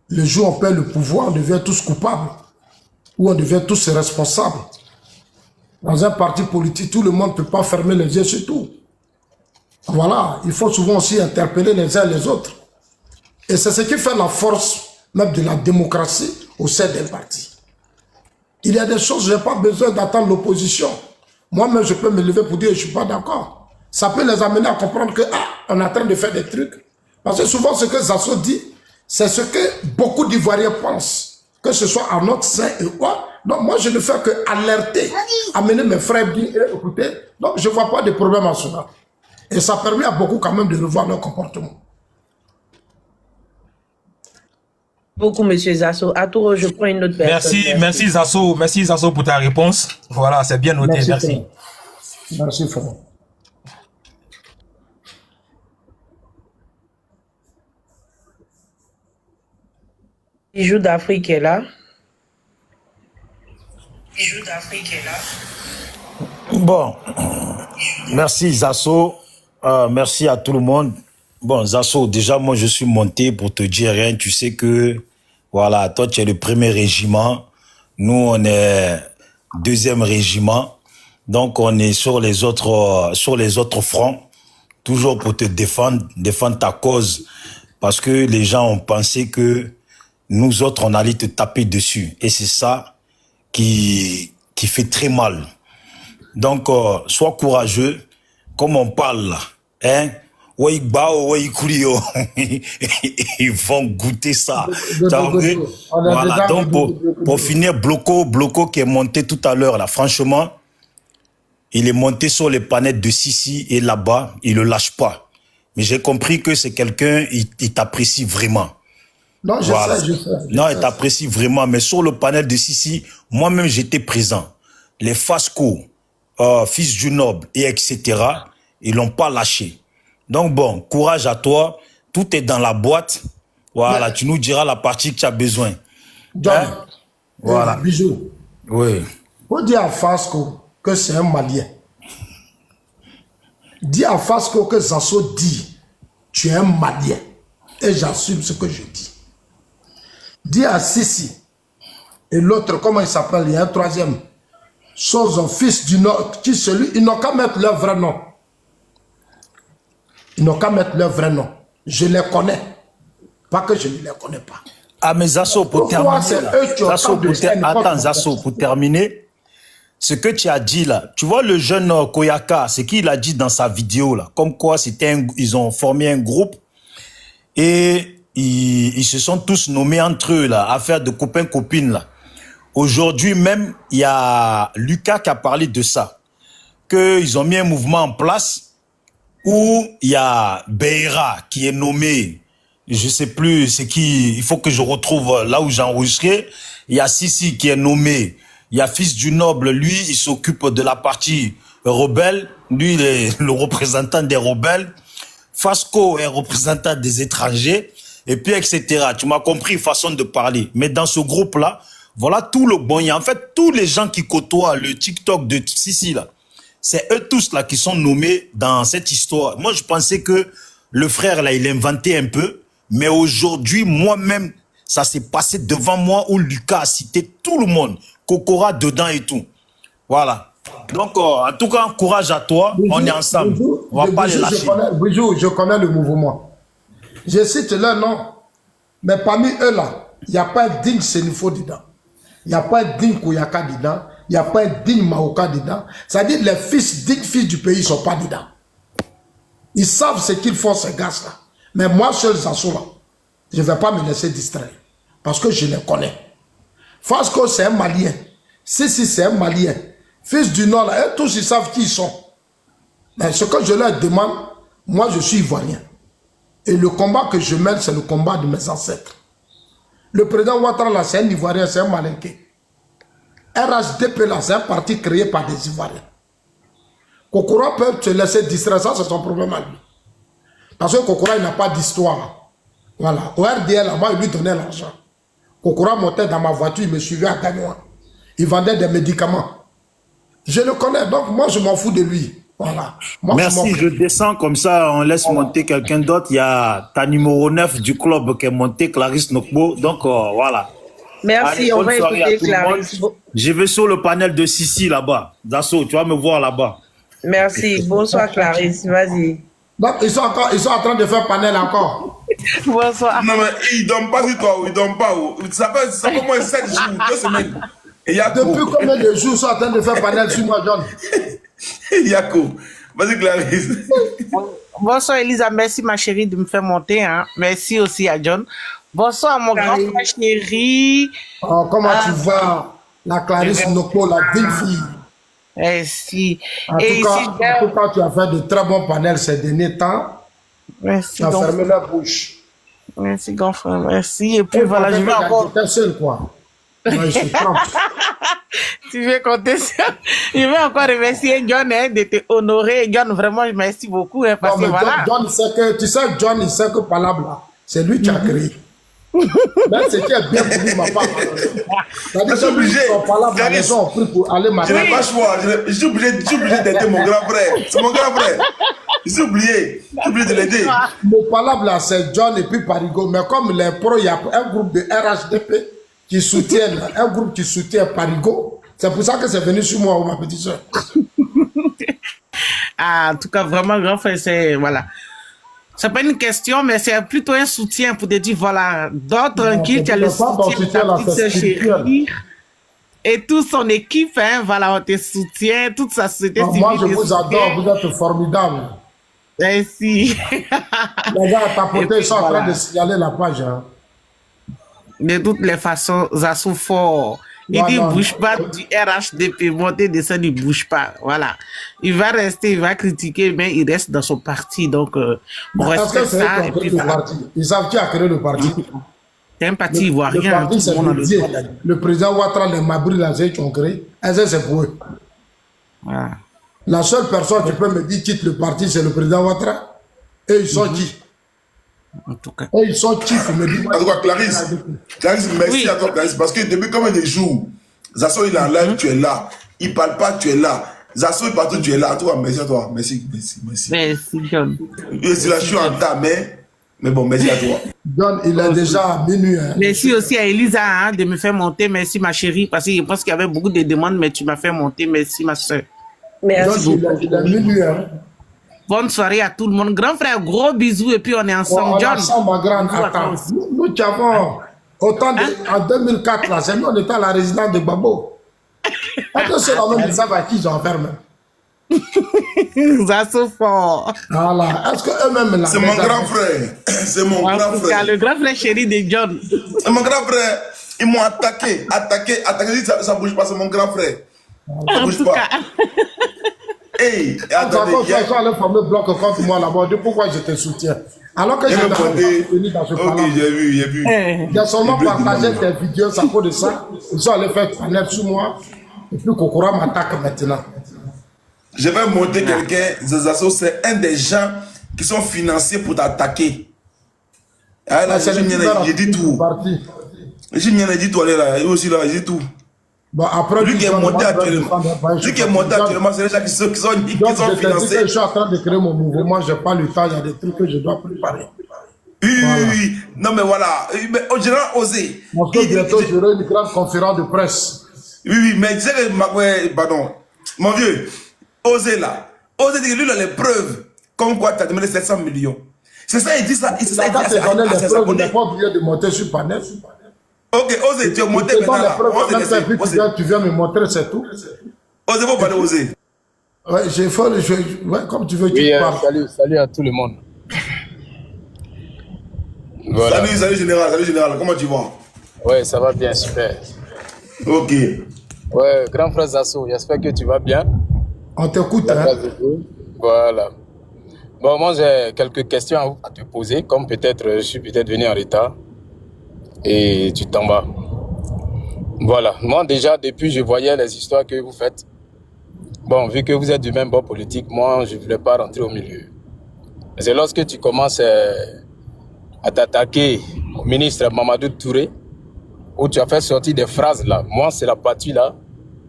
le jour où on perd le pouvoir, on devient tous coupables. Ou on devient tous responsables. Dans un parti politique, tout le monde ne peut pas fermer les yeux sur tout. Voilà, il faut souvent aussi interpeller les uns les autres. Et c'est ce qui fait la force même de la démocratie au sein d'un parti. Il y a des choses, je n'ai pas besoin d'attendre l'opposition. Moi-même, je peux me lever pour dire que je ne suis pas d'accord. Ça peut les amener à comprendre que on est en train de faire des trucs. Parce que souvent, ce que Zasso dit, c'est ce que beaucoup d'Ivoiriens pensent. Que ce soit à notre sein et quoi. Donc, moi, je ne fais que alerter, amener mes frères, dire, écoutez, donc je ne vois pas de problème à cela. Et ça permet à beaucoup quand même de revoir leur comportement. Beaucoup, monsieur Zasso. À tout, je prends une autre personne. Merci Zasso. Merci Zasso pour ta réponse. Voilà, c'est bien noté. Merci. Merci, frère. Bijou d'Afrique est là. Bon, merci Zasso. Merci à tout le monde. Bon, Zasso, déjà, moi, je suis monté pour te dire rien. Tu sais que, voilà, toi, tu es le premier régiment. Nous, on est deuxième régiment. Donc, on est sur les autres fronts. Toujours pour te défendre ta cause. Parce que les gens ont pensé que nous autres, on allait te taper dessus. Et c'est ça qui fait très mal. Donc, sois courageux. Comme on parle là, hein? Ils vont goûter ça. Voilà. Donc, pour finir, Bloco qui est monté tout à l'heure, là, franchement, il est monté sur les planètes de Sissi et là-bas, il le lâche pas. Mais j'ai compris que c'est quelqu'un, il t'apprécie vraiment. Non, je sais. Non, il t'apprécie vraiment. Mais sur le panel de Sissi, moi-même, j'étais présent. Les Fasco, Fils du Noble, et etc., ils l'ont pas lâché. Donc bon, courage à toi. Tout est dans la boîte. Voilà, tu nous diras la partie que tu as besoin. John, hein? Voilà. Bijou. Oui. Faut dire à Fasco que c'est un Malien. Dis à Fasco que Zasso dit, tu es un Malien. Et j'assume ce que je dis. Dis à Sissi et l'autre, comment il s'appelle, il y a un troisième, sont un fils du Nord, qui celui, ils n'ont qu'à mettre leur vrai nom. Ils n'ont qu'à mettre leur vrai nom. Je les connais. Pas que je ne les connais pas. Ah, mais Zasso, pour terminer, Zasso, pour terminer, ce que tu as dit là, tu vois le jeune Koyaka, c'est qu'il a dit dans sa vidéo là, comme quoi ils ont formé un groupe et ils se sont tous nommés entre eux là, affaire de copains-copines là. Aujourd'hui même, il y a Lucas qui a parlé de ça, qu'ils ont mis un mouvement en place où il y a Beira qui est nommé, je sais plus c'est qui, il faut que je retrouve là où j'ai enregistré, il y a Sissi qui est nommé, il y a Fils du Noble, lui il s'occupe de la partie rebelle, lui il est le représentant des rebelles, Fasco est représentant des étrangers, et puis etc. Tu m'as compris, façon de parler. Mais dans ce groupe-là, voilà tout le bon. En fait, tous les gens qui côtoient le TikTok de Sissi, là, c'est eux tous là qui sont nommés dans cette histoire. Moi, je pensais que le frère, là, il inventait un peu. Mais aujourd'hui, moi-même, ça s'est passé devant moi où Lucas a cité tout le monde. Kokora dedans et tout. Voilà. Donc, en tout cas, courage à toi. Bijou, on est ensemble. Bijou, on va pas les lâcher. Je connais le mouvement. Je cite leur nom. Mais parmi eux là, il n'y a pas un digne Sénifo dedans. Il n'y a pas un digne Koyaka dedans. Il n'y a pas un digne Maoka dedans. C'est-à-dire les dignes fils du pays ne sont pas dedans. Ils savent ce qu'ils font, ces gars-là. Mais moi, seul Zasso là, je ne vais pas me laisser distraire. Parce que je les connais. Fasco, c'est un Malien. Sissi, c'est un Malien. Fils du Nord, là, tous ils savent qui ils sont. Mais ce que je leur demande, moi, je suis Ivoirien. Et le combat que je mène, c'est le combat de mes ancêtres. Le président Ouattara, là, c'est un Ivoirien, c'est un Malinké. RHDP, là, c'est un parti créé par des Ivoiriens. Kokora peut te laisser distraire, ça c'est son problème à lui. Parce que Kokora, il n'a pas d'histoire. Voilà. Au RDL, là-bas, il lui donnait l'argent. Kokora montait dans ma voiture, il me suivait à Gagnois. Il vendait des médicaments. Je le connais, donc moi, je m'en fous de lui. Voilà. Moi, Merci, je descends comme ça, on laisse monter quelqu'un d'autre. Il y a ta numéro 9 du club qui est monté, Clarisse Nokbo. Donc, voilà. Merci, Allez, on bonne va soirée à écouter tout le monde. Clarisse. Je vais sur le panel de Sissi là-bas. Dasso, tu vas me voir là-bas. Merci, bonsoir Clarisse, vas-y. Donc, ils sont en train de faire panel encore. Bonsoir. Non, mais ils ne donnent pas sur toi, ils ne donnent pas. Ça fait au moins 7 jours, 2 semaines. Et Yako. Depuis combien de jours ils sont en train de faire panel sur moi, John? Yako. Vas-y, Clarisse. Bonsoir Elisa, merci ma chérie de me faire monter. Hein. Merci aussi à John. Bonsoir mon grand frère chéri. Oh, comment tu vas, la Clarisse Noko, la belle fille? Merci. En tout cas, tu as fait de très bons panels ces derniers temps. Merci. Tu as fermé la bouche. Merci grand frère, merci. Et puis voilà, je vais encore... J'étais seul, quoi. Ouais, je trempe. Tu veux compter ça? Je vais encore remercier John hein, de te honorer. John, vraiment, merci beaucoup. Hein, parce Non, que voilà. John, tu sais, John, il sait que Palab, là, c'est lui qui a créé. Même ce qui est bien pour lui, ma part. C'est-à-dire que obligé. Palab, la maison, ont pris pour aller Je marcher. n'ai pas le choix. Je suis obligé d'aider mon grand frère. C'est mon grand frère. Je suis obligé. Je suis obligé de l'aider. Mon Palab, là, c'est John et puis Parigo. Mais comme les pros, il y a un groupe de RHDP qui soutiennent, un groupe qui soutient Parigo. C'est pour ça que c'est venu sur moi, ma petite soeur. Ah, en tout cas, vraiment, grand frère, c'est... Voilà. C'est pas une question, mais c'est plutôt un soutien pour te dire, voilà, dors tranquille, tu as le soutien de ta petite sœur chérie. Et toute son équipe, hein, voilà, on te soutient, toute sa société civile. Moi, je vous adore, vous êtes formidables. Merci. Les gars, tapoter, ils sont en train de signaler la page. Hein. De toutes les façons, Zassou fort. Il dit, bouge pas du RHDP, monter, descendre, il bouge pas. Voilà. Il va rester, il va critiquer, mais il reste dans son parti. Donc, on respecte ça. Et puis, voilà. Ils savent qui a créé le parti. C'est un parti ivoirien. Le parti, c'est le président Ouattara, les Mabri, qui ont créé. C'est pour eux. Voilà. La seule personne qui peut me dire quitte le parti, c'est le président Ouattara. Et ils sont qui? En tout cas. Et ils sont qui pour me dire? En tout cas, Clarisse, merci à toi, Clarisse, parce que depuis combien de jours, Zasso, il est en live, tu es là. Il ne parle pas, tu es là. Zasso, il partout, tu es là. En tout cas, merci à toi. Merci. Merci, John. Je suis en tas, mais bon, merci à toi. John, il est déjà à minuit. Hein. Merci aussi à Elisa hein, de me faire monter. Merci, ma chérie, parce que je pense qu'il y avait beaucoup de demandes, mais tu m'as fait monter. Merci, ma soeur. Merci beaucoup. Il est minuit. Hein. Bonne soirée à tout le monde. Grand frère, gros bisous et puis on est ensemble. John. Ensemble, ma grande. Attends. Nous qui avons autant de... En 2004, là, c'est nous, on était à la résidence de Babo. Est-ce que ceux-là même, ils savent à qui ils enferment? Ça se fort. Voilà. Est-ce qu'eux-mêmes... C'est mon grand frère. C'est mon grand frère. Le grand frère chéri de John. C'est mon grand frère. Ils m'ont attaqué. Ça ne bouge pas, c'est mon grand frère. Ça ne bouge pas. Hey, attendez, il y a le fameux bloc contre moi là-bas. Pourquoi je te soutiens? Alors que j'ai venu dans ce palais. Ok, j'ai vu. J'ai seulement partagé tes vidéos à cause de ça. Ils sont allés faire panel sur moi. Et puis Kokora m'attaque maintenant. Je vais monter quelqu'un. Zazasso, c'est un des gens qui sont financés pour t'attaquer. Ah, là, j'ai dit tout. J'ai dit tout, allez là. Il aussi là, j'ai dit tout. Bon, après, lui qui est monté actuellement, c'est les gens qui sont financés. Je suis en train de créer mon mouvement, je n'ai pas le temps, il y a des trucs que je dois préparer. Oui. Non, mais voilà. Mais au général, osé. Parce que bientôt, j'aurai une grande conférence de presse. Oui, mais tu sais que, pardon, mon vieux, osé là. Osé dit que lui, il a les preuves. Comme quoi, tu as demandé 700 millions. C'est ça, il dit ça. Il n'a pas oublié de monter sur panel. Ok, Osé, tu es monté maintenant là. Tu viens me montrer, c'est tout. Osé, vous parlez Osé. Ouais, comme tu veux, tu parles. Salut à tout le monde. Voilà. Salut général, comment tu vas? Ouais, ça va bien, super. Ok. Ouais, grand frère Zasso, j'espère que tu vas bien. On t'écoute, hein. Voilà. Bon, moi j'ai quelques questions à te poser, comme peut-être je suis venu en retard. Et tu t'en vas. Voilà. Moi, déjà, depuis, je voyais les histoires que vous faites. bon, vu que vous êtes du même bord politique, moi, je ne voulais pas rentrer au milieu. C'est lorsque tu commences à t'attaquer au ministre Mamadou Touré, où tu as fait sortir des phrases là. Moi, c'est la partie là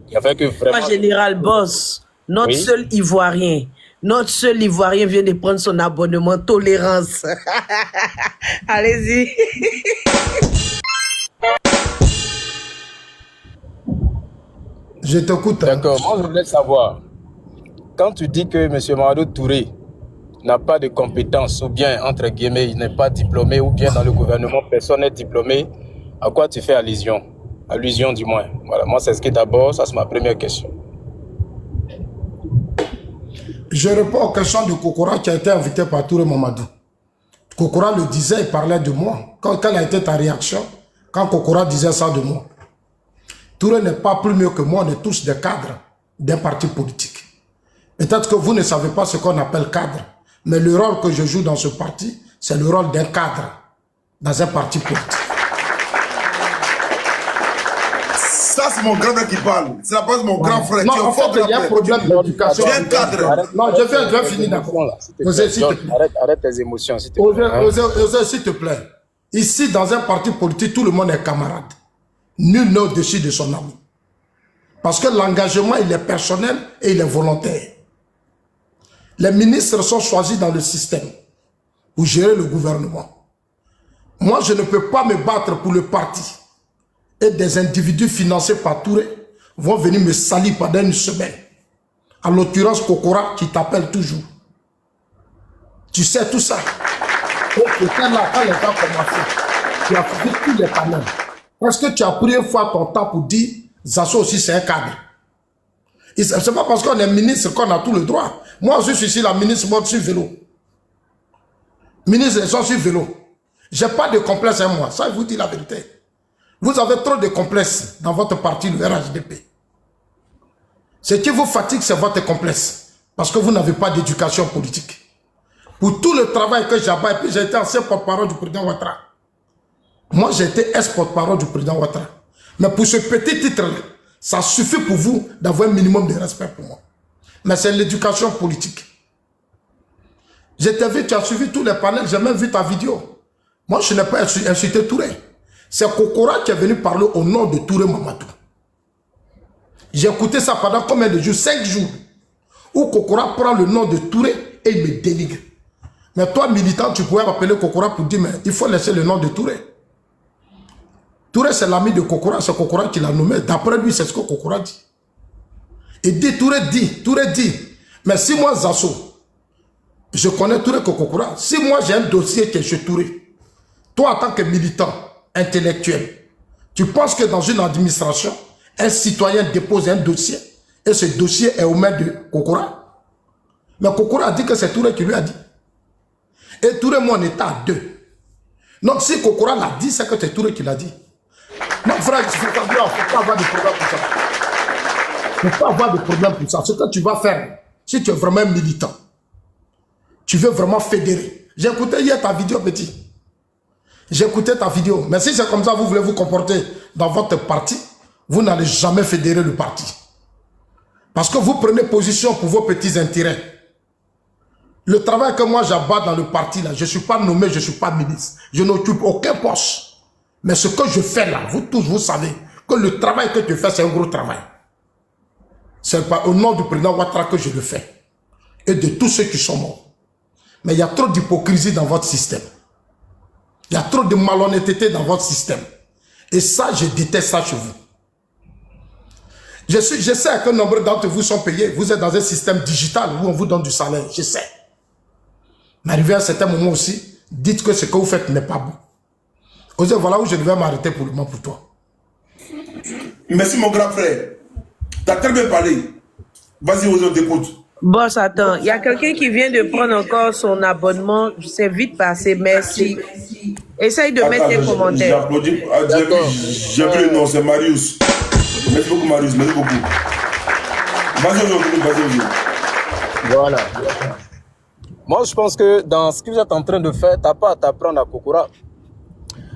qui a fait que vraiment... Général Boss, notre seul Ivoirien. Notre seul Ivoirien vient de prendre son abonnement tolérance. Allez-y. Je t'écoute. D'accord, moi je voulais savoir, quand tu dis que M. Mamadou Touré n'a pas de compétences, ou bien, entre guillemets, il n'est pas diplômé, ou bien dans le gouvernement, personne n'est diplômé, à quoi tu fais allusion? Allusion du moins. Voilà, moi c'est ce qui d'abord, ça c'est ma première question. Je réponds aux questions de Kokora qui a été invité par Touré Mamadou. Kokora le disait, il parlait de moi. Quelle a été ta réaction quand Kokora disait ça de moi? Touré n'est pas plus mieux que moi, on est tous des cadres d'un parti politique. Peut-être que vous ne savez pas ce qu'on appelle cadre, mais le rôle que je joue dans ce parti, c'est le rôle d'un cadre dans un parti politique. Ça, c'est mon grand frère qui parle. C'est la base de mon grand frère. Non, en fait, il y a un problème d'éducation. Tu es un cadre. Non, je vais finir d'abord. Arrête tes émotions, s'il te plaît. S'il te plaît. Ici, dans un parti politique, tout le monde est camarade. Nul n'est au-dessus de son ami. Parce que l'engagement, il est personnel et il est volontaire. Les ministres sont choisis dans le système pour gérer le gouvernement. Moi, je ne peux pas me battre pour le parti. Et des individus financés par Touré vont venir me salir pendant une semaine. En l'occurrence, Kokora qui t'appelle toujours. Tu sais tout ça. Donc, quand les gens commencent, tu as fait tous les panels. Parce que tu as pris une fois ton temps pour dire Zasso aussi c'est un cadre. C'est pas parce qu'on est ministre qu'on a tout le droit. Moi je suis ici la ministre, moi je suis vélo. Ministre, je suis vélo. J'ai pas de complexe à moi, ça je vous dis la vérité. Vous avez trop de complexes dans votre parti, le RHDP. Ce qui vous fatigue, c'est votre complexe. Parce que vous n'avez pas d'éducation politique. Pour tout le travail que j'abats, et puis j'ai été ancien porte-parole du président Ouattara. Moi, j'ai été ex-porte-parole du président Ouattara. Mais pour ce petit titre-là, ça suffit pour vous d'avoir un minimum de respect pour moi. Mais c'est l'éducation politique. Je t'ai vu, tu as suivi tous les panels, j'ai même vu ta vidéo. Moi, je n'ai pas insulté Touré. C'est Kokora qui est venu parler au nom de Touré Mamadou. J'ai écouté ça pendant combien de jours? 5 jours. Où Kokora prend le nom de Touré et il me dénigre. Mais toi, militant, tu pouvais appeler Kokora pour dire, mais il faut laisser le nom de Touré. Touré, c'est l'ami de Kokora, c'est Kokora qui l'a nommé. D'après lui, c'est ce que Kokora dit. Il dit, Touré dit, mais si moi, Zasso, je connais Touré que Kokora, si moi j'ai un dossier qui est chez Touré, toi, en tant que militant, intellectuel, tu penses que dans une administration, un citoyen dépose un dossier et ce dossier est aux mains de Kokora? Mais Kokora a dit que c'est Touré qui lui a dit. Et Touré, moi, on était à 2. Donc, si Kokora l'a dit, c'est que c'est Touré qui l'a dit. Non, frère, il ne faut pas avoir de problème pour ça. Il ne faut pas avoir de problème pour ça. Ce que tu vas faire, si tu es vraiment militant, tu veux vraiment fédérer. J'ai écouté hier ta vidéo, petit. J'ai écouté ta vidéo. Mais si c'est comme ça, vous voulez vous comporter dans votre parti, vous n'allez jamais fédérer le parti. Parce que vous prenez position pour vos petits intérêts. Le travail que moi j'abats dans le parti, là, je ne suis pas nommé, je ne suis pas ministre. Je n'occupe aucun poste. Mais ce que je fais là, vous tous, vous savez que le travail que tu fais, c'est un gros travail. C'est pas au nom du président Ouattara que je le fais. Et de tous ceux qui sont morts. Mais il y a trop d'hypocrisie dans votre système. Il y a trop de malhonnêteté dans votre système. Et ça, je déteste ça chez vous. Je sais que nombre d'entre vous sont payés. Vous êtes dans un système digital où on vous donne du salaire. Je sais. Mais arrivé à un certain moment aussi, dites que ce que vous faites n'est pas bon. Voilà où je devais m'arrêter pour le moment pour toi. Merci mon grand frère. Tu as très bien parlé. Vas-y, on t'écoute. Boss, attends. Il y a quelqu'un qui vient de prendre encore son abonnement. C'est vite passé. Merci. Essaye de mettre tes commentaires. J'applaudis. J'ai vu le nom, c'est Marius. Merci beaucoup, Marius. Merci beaucoup. Vas-y. Voilà. Moi, je pense que dans ce que vous êtes en train de faire, tu n'as pas à t'apprendre à Kokora.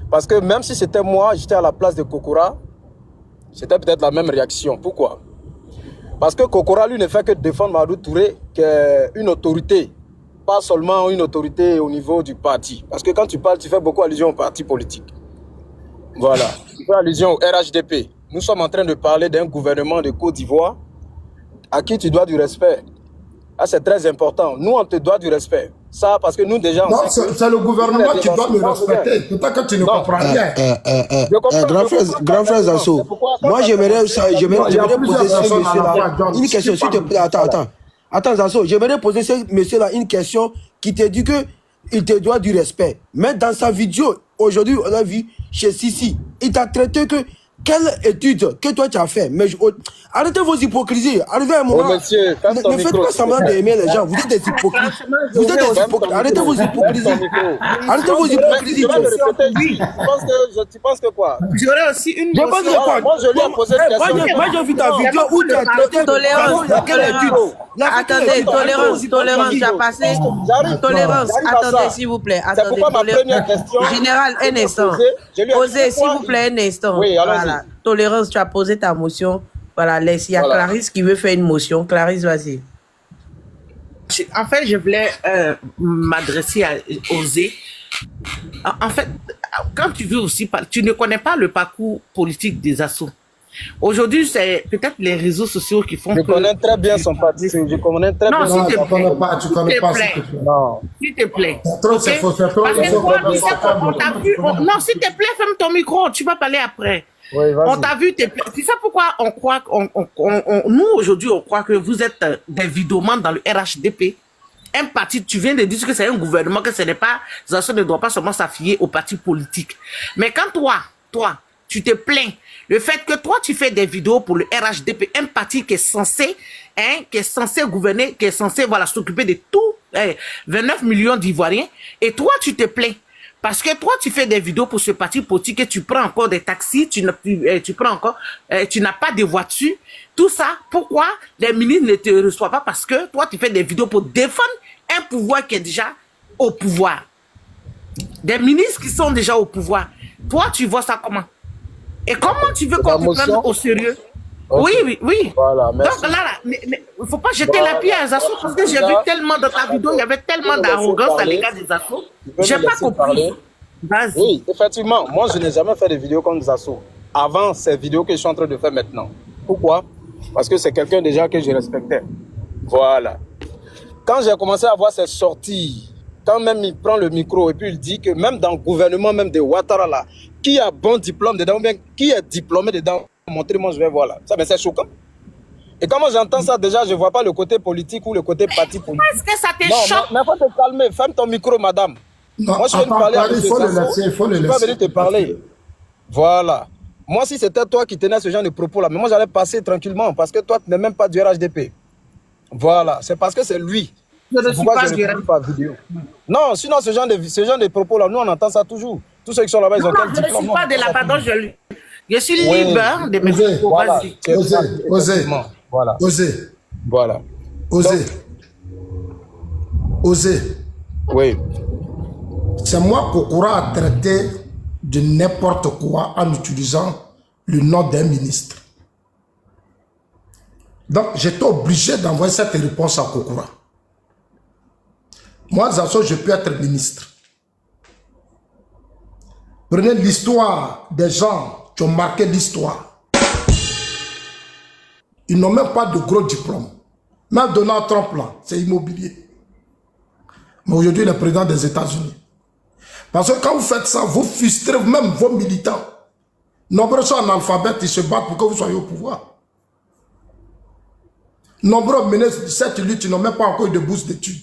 Parce que même si c'était moi, j'étais à la place de Kokora, c'était peut-être la même réaction. Pourquoi? Parce que Kokora, lui, ne fait que défendre Mamadou Touré, qui est une autorité. Pas seulement une autorité au niveau du parti. Parce que quand tu parles, tu fais beaucoup allusion au parti politique. Voilà. Tu fais allusion au RHDP. Nous sommes en train de parler d'un gouvernement de Côte d'Ivoire à qui tu dois du respect. Ah, c'est très important. Nous, on te doit du respect. Ça, parce que nous, déjà... Non, c'est le gouvernement qui doit me respecter. Peut-être que tu ne comprends rien. Grand frère Zasso, moi, j'aimerais poser ce monsieur-là une question. S'il te plaît, attends, Zasso, j'aimerais poser ce monsieur-là une question qui te dit que il te doit du respect. Mais dans sa vidéo, aujourd'hui, on a vu chez Sissi, il t'a traité que quelle étude que toi tu as fait. Mais arrêtez vos hypocrisies. Arrivez à un moment. Monsieur, ne faites pas semblant d'aimer les gens. Vous êtes des hypocrites. Vous êtes des hypocrites. Arrêtez vos hypocrisies. Arrêtez vos hypocrisies. Tu penses que quoi? J'aurais aussi une Je pense que quoi? Moi, je lui ai posé une question. Moi, j'ai vu ta vidéo où tu as traité Attendez, tolérance, tu as passé. Tolérance, attendez, s'il vous plaît. C'est pourquoi ma première question. Général, un instant. Posez, s'il vous plaît, un instant. Oui, voilà. Tolérance, tu as posé ta motion. Voilà, laisse. Il y a Clarisse qui veut faire une motion. Clarisse, vas-y. En fait, je voulais m'adresser à Osé. En fait, quand tu veux aussi, tu ne connais pas le parcours politique des assos. Aujourd'hui, c'est peut-être les réseaux sociaux qui font Je connais très bien son parti. Je connais très bien. Non, s'il te plaît. Tu connais pas, s'il te plaît. Non. S'il te plaît. C'est faux, c'est faux. Parce que toi, tu sais qu'on t'a vu. Non, s'il te plaît, ferme ton micro. Tu vas parler après. Oui, on t'a vu, tu sais pourquoi on croit, nous aujourd'hui, on croit que vous êtes des vidomanes dans le RHDP. Un parti, tu viens de dire que c'est un gouvernement, que ce n'est pas, ça ne doit pas seulement s'affilier au parti politique. Mais quand toi, tu te plains, le fait que toi, tu fais des vidéos pour le RHDP, un parti qui est censé gouverner, qui est censé, voilà, s'occuper de tout, 29 millions d'Ivoiriens, et toi, tu te plains. Parce que toi, tu fais des vidéos pour ce parti politique et tu prends encore des taxis, tu n'as pas de voiture. Tout ça, pourquoi les ministres ne te reçoivent pas? Parce que toi, tu fais des vidéos pour défendre un pouvoir qui est déjà au pouvoir. Des ministres qui sont déjà au pouvoir. Toi, tu vois ça comment? Et comment tu veux qu'on te prenne au sérieux? Okay. Oui. Voilà, donc là, il ne faut pas jeter la pierre aux assos parce que j'ai vu tellement dans ta vidéo, il y avait tellement d'arrogance à l'égard des assos. Je n'ai pas compris. Vas-y. Oui, effectivement, moi je n'ai jamais fait de vidéos comme des assos. Avant ces vidéos que je suis en train de faire maintenant. Pourquoi? Parce que c'est quelqu'un déjà que je respectais. Voilà. Quand j'ai commencé à voir ses sorties, quand même il prend le micro et puis il dit que même dans le gouvernement même de Ouattara là, qui a bon diplôme dedans ou bien qui est diplômé dedans, montrez-moi, je vais voir là. Ça, mais c'est choquant. Et quand moi j'entends ça, déjà, je ne vois pas le côté politique ou le côté parti politique. Est-ce que ça te choque? Mais il faut te calmer. Ferme ton micro, madame. Non, moi, je viens de parler à il faut le laisser, il faut le laisser. Je vais venir te parler. Voilà. Moi, si c'était toi qui tenais ce genre de propos-là, mais moi, j'allais passer tranquillement parce que toi, tu n'es même pas du RHDP. Voilà. C'est parce que c'est lui. Je ne suis pas du RHDP. Pas vidéo. Non, sinon, ce genre de propos-là, nous, on entend ça toujours. Tous ceux qui sont là-bas, ils ont quel diplôme? Je ne suis pas de la pardon, je suis libre de mes propos. Voilà. Osez. Oui. C'est moi qu'Okura a traité de n'importe quoi en utilisant le nom d'un ministre. Donc, j'étais obligé d'envoyer cette réponse à Kokura. Moi, Zasso, je peux être ministre. Prenez l'histoire des gens qui ont marqué l'histoire. Ils n'ont même pas de gros diplômes. Même Donald Trump, là, c'est immobilier. Mais aujourd'hui, il est président des États-Unis. Parce que quand vous faites ça, vous frustrez même vos militants. Nombreux sont analphabètes, ils se battent pour que vous soyez au pouvoir. Nombreux menés cette lutte, ils n'ont même pas encore eu de bourse d'études.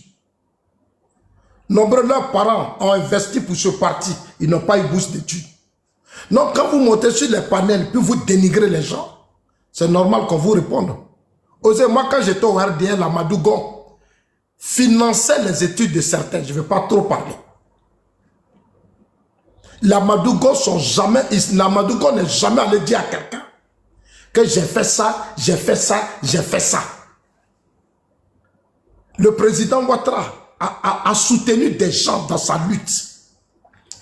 Nombreux leurs parents ont investi pour ce parti, ils n'ont pas eu de bourse d'études. Donc quand vous montez sur les panels, puis vous dénigrez les gens, c'est normal qu'on vous réponde. Osez, moi quand j'étais au RDN, la Madougon finançait les études de certains, je ne vais pas trop parler. La Madougon n'est jamais allé dire à quelqu'un que j'ai fait ça, j'ai fait ça, j'ai fait ça. Le président Ouattara a soutenu des gens dans sa lutte.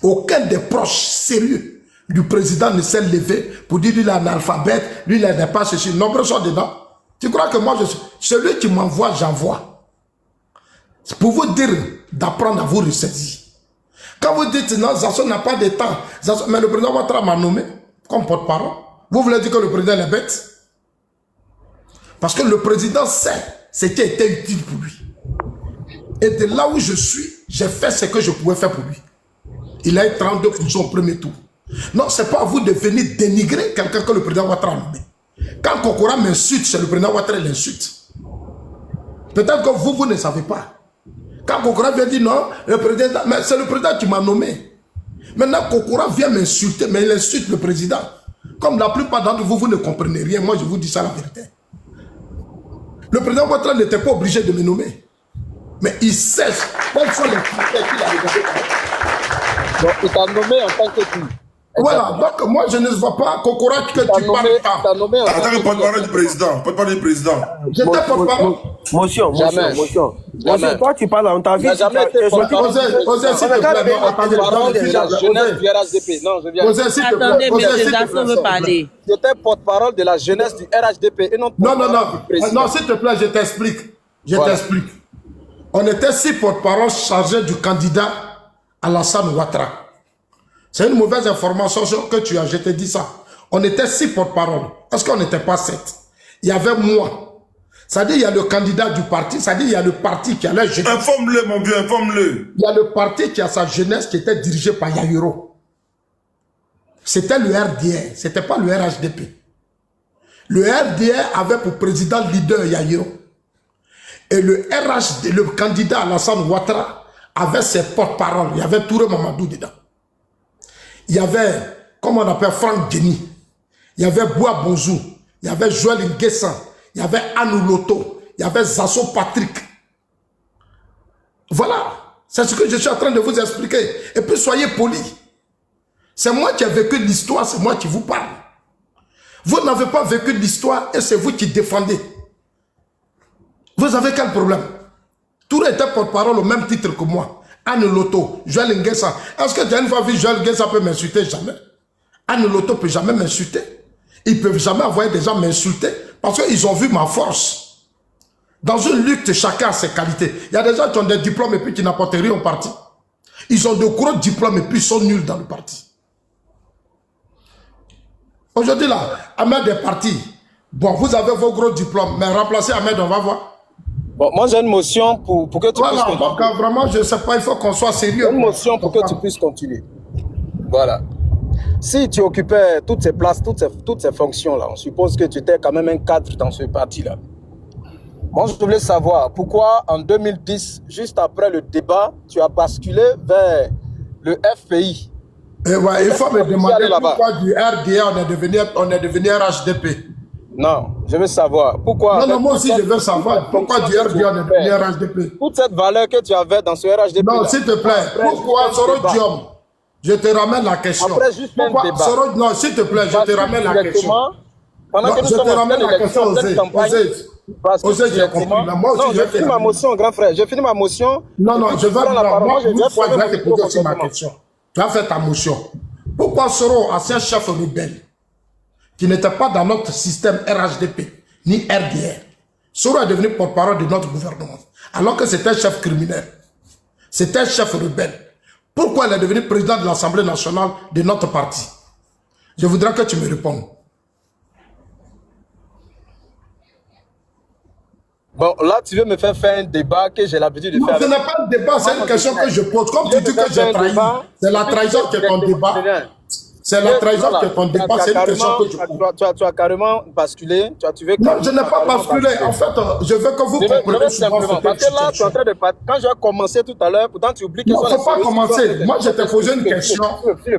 Aucun des proches sérieux du président ne s'est levé pour dire lui il est analphabète, lui il n'est pas ceci. Nombreux sont dedans. Tu crois que moi, celui qui m'envoie, j'envoie. C'est pour vous dire d'apprendre à vous ressaisir. Quand vous dites non, Zasso n'a pas de temps, mais le président Ouattara m'a nommé comme porte-parole. Vous voulez dire que le président est bête? Parce que le président sait ce qui était utile pour lui. Et de là où je suis, j'ai fait ce que je pouvais faire pour lui. Il a eu 32% au premier tour. Non, ce n'est pas à vous de venir dénigrer quelqu'un que le président Ouattara a nommé. Quand Kokora m'insulte, c'est le président Ouattara qui l'insulte. Peut-être que vous ne savez pas. Quand Kokora vient dire non, le président, mais c'est le président qui m'a nommé. Maintenant, Kokora vient m'insulter, mais il insulte le président. Comme la plupart d'entre vous, vous ne comprenez rien. Moi, je vous dis ça la vérité. Le président Ouattara n'était pas obligé de me nommer. Mais il sait quels sont les critères qu'il a regardés. Donc, il t'a nommé en tant que qui? Voilà, donc moi je ne vois pas Kokora que tu parles tant. En tant que porte-parole du président. Porte-parole du président. J'étais porte-parole. Motion. Toi tu parles en ta vie. Osez, s'il te plaît. Attendez, monsieur Zasso veut parler. J'étais porte-parole de la jeunesse du RHDP et non Non, s'il te plaît, je t'explique. On était 6 porte-parole chargés du candidat Alassane Ouattara. C'est une mauvaise information que tu as, je te dis ça. On était 6 porte-parole. Parce qu'on n'était pas 7. Il y avait moi. C'est-à-dire, il y a le candidat du parti. C'est-à-dire, il y a le parti qui a la jeunesse. Informe-le, mon vieux, informe-le. Il y a le parti qui a sa jeunesse qui était dirigé par Yayuro. C'était le RDR. Ce n'était pas le RHDP. Le RDR avait pour président leader Yayuro. Et le candidat Alassane Ouattara avait ses porte-paroles. Il y avait Touré Mamadou dedans. Il y avait, comme on appelle, Franck Denis. Il y avait Bois Bonzou. Il y avait Joël Nguessan. Il y avait Anou Loto. Il y avait Zasso Patrick. Voilà. C'est ce que je suis en train de vous expliquer. Et puis soyez polis. C'est moi qui ai vécu l'histoire, c'est moi qui vous parle. Vous n'avez pas vécu l'histoire et c'est vous qui défendez. Vous avez quel problème? Touré était porte-parole au même titre que moi. Anne Loto, Joël Nguessan. Est-ce que tu as une fois vu Joël Nguessan peut m'insulter? Jamais. Anne Loto ne peut jamais m'insulter. Ils ne peuvent jamais envoyer des gens m'insulter parce qu'ils ont vu ma force. Dans une lutte, chacun a ses qualités. Il y a des gens qui ont des diplômes et puis qui n'apportent rien au parti. Ils ont de gros diplômes et puis ils sont nuls dans le parti. Aujourd'hui là, Ahmed est parti. Bon, vous avez vos gros diplômes, mais remplacez Ahmed, on va voir. Bon, moi j'ai une motion pour que tu puisses continuer. Donc, vraiment, je ne sais pas, il faut qu'on soit sérieux. Une motion pour que tu puisses continuer. Voilà. Si tu occupais toutes ces places, toutes ces fonctions-là, on suppose que tu étais quand même un cadre dans ce parti-là. Moi, je voulais savoir pourquoi en 2010, juste après le débat, tu as basculé vers le FPI. Et ouais, il faut me demander pourquoi du RDA on est devenu RHDP. Non, je veux savoir pourquoi. Non, moi aussi je veux savoir pourquoi du RDA on est devenu RHDP. Toute cette valeur que tu avais dans ce RHDP. Non, s'il te plaît, pourquoi Soro Diom? Je te ramène la question. Après juste un débat. Non, s'il te plaît, je te ramène la question. Pendant que nous sommes en pleine élection, Osez, j'ai compris. Moi aussi, j'ai fini ma motion, grand frère. J'ai fini ma motion. Non, je vais te poser aussi ma question. Tu as fait ta motion. Pourquoi Soro, ancien chef rebelle, qui n'était pas dans notre système RHDP, ni RDR, Soro est devenu porte-parole de notre gouvernement, alors que c'était un chef criminel. C'était un chef rebelle. Pourquoi il est devenu président de l'Assemblée nationale de notre parti? Je voudrais que tu me répondes. Bon, là, tu veux me faire un débat que j'ai l'habitude de faire. Non, ce n'est pas un débat, c'est une question que je pose. Comme tu dis que j'ai trahi, c'est la trahison qui est ton débat. C'est la trahison qui est ton débat, c'est une question que je pose. Tu as carrément basculé. Non, je n'ai pas basculé. En fait, je veux que vous compreniez simplement. Parce que là, tu es en train de parler. Quand j'ai commencé tout à l'heure, pourtant tu oublies que... Non, il ne faut pas commencer. Moi, je t'ai posé une question.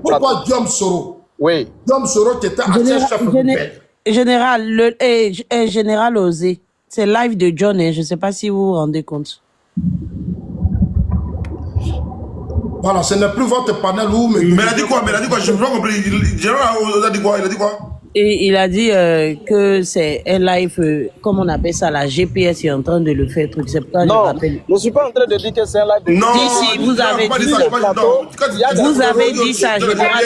Pourquoi Diom Soro? Oui. Diom Soro qui était ancien chef rebelle. Général Osé. C'est live de John, je ne sais pas si vous vous rendez compte. Voilà, ce n'est plus votre panel où... Mais il a dit quoi? Je n'ai pas compris. Gérard a dit quoi? Et il a dit que c'est un live, comme on appelle ça, la GPS est en train de le faire. Truc. C'est pourquoi je rappelle. Je ne suis pas en train de dire que c'est un live de... Non, si, vous avez dit ça. Vous avez dit ça, Général.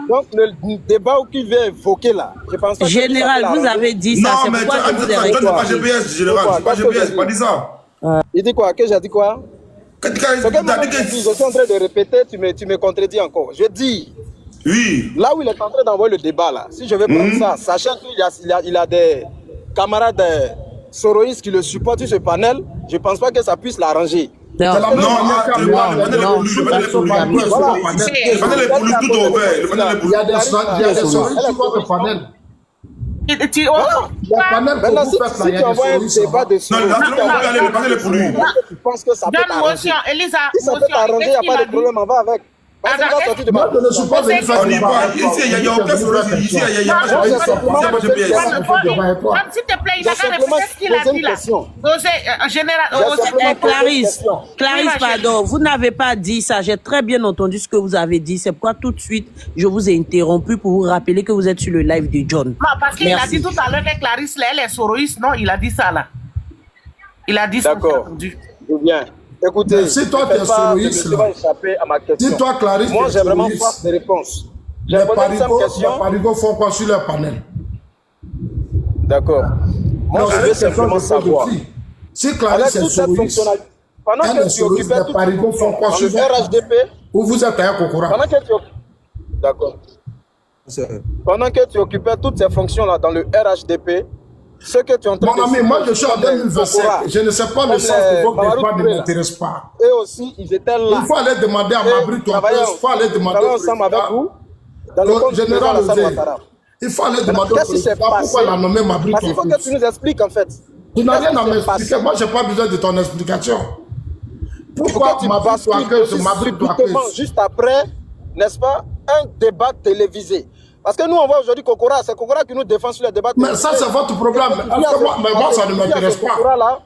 Donc, le débat qui vient évoquer là, je pense pas Général, vous avez dit ça. C'est pourquoi je vous ai répondu. pas GPS, Général. C'est pas GPS, pas dit ça. Il dit quoi? Que j'ai dit quoi? Ce que je suis en train de répéter, tu me contredis encore. Je dis... Oui. Là où il est en train d'envoyer le débat, là, si je vais prendre ça, sachant qu'il a des camarades soroïstes qui le supportent sur ce panel, je ne pense pas que ça puisse l'arranger. Non, le panel est pour lui tout ouvert. Il y a des soroïstes qui voient le panel. Maintenant, si tu envoies un débat de soroïstes, le panel est pour lui. tu penses que ça peut t'arranger. Si ça peut t'arranger, il n'y a pas de problème, on va avec. Moi, je ne suis pas venu faire débat. Ici, il n'y a aucun problème. Ici, il n'y a pas de GPS. S'il te plaît, il a qu'à répéter ce qu'il a dit là. Clarisse, pardon, vous n'avez pas dit ça. J'ai très bien entendu ce que vous avez dit. C'est pourquoi tout de suite, je vous ai interrompu pour vous rappeler que vous êtes sur le live de John. Non, parce qu'il a dit tout à l'heure que Clarisse, là, elle est soroïste. Non, il a dit ça là. Il a dit ça. D'accord. Bien. Écoutez, si toi tu es soroïste, si toi Clarisse, moi j'ai vraiment pas de réponse. Les parigots font quoi sur leur panel? D'accord. Moi je veux simplement savoir. Si Clarisse est soroïste, pendant que tu occupais les parigots font quoi sur le RHDP, ou vous êtes à Kokora? D'accord. Pendant que tu occupais toutes ces fonctions là dans le RHDP, ce que tu entends. Mon ami, moi je suis en 2025. Je ne sais pas le sens de vos débats ne m'intéresse pas. Eux aussi, ils étaient là. Il faut aller demander à Mabri Touampé. Il faut aller demander au ensemble avec vous. Dans le général Osé. Il faut aller demander au président pourquoi il a nommé Mabri Touampé. Il faut que tu nous expliques en fait. Tu n'as rien à m'expliquer. Moi, je n'ai pas besoin de ton explication. Pourquoi Mabri Touampé juste après, n'est-ce pas, un débat télévisé? Parce que nous, on voit aujourd'hui Kokora, c'est Kokora qui nous défend sur les débats. Mais ça, c'est votre problème. Mais moi, ça ne m'intéresse pas.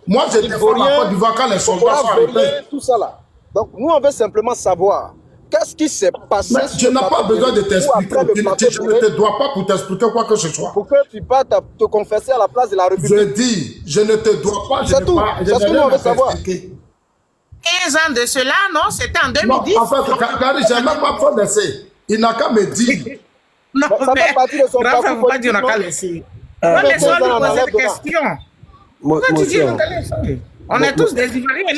Moi, je défends la Côte d'Ivoire quand les soldats sont arrêtés. Tout ça là. Donc, nous, on veut simplement savoir qu'est-ce qui s'est passé. Mais je n'ai pas besoin de t'expliquer. Je ne te dois pas pour t'expliquer quoi que ce soit. Pour que tu partes te confesser à la place de la République. Je dis, je ne te dois pas. C'est tout. C'est ce que nous, on veut savoir. 15 ans de cela, non? C'était en 2010. Non, en fait, Clarisse, je n'ai même pas besoin d'essayer. Il n'a qu'à me dire. Non, mais Raphaël, il ne faut pas dire qu'on a qu'à laisser. Laissons-lui poser des questions. Pourquoi tu dis qu'on a laissé? On est tous des Ivoiriens.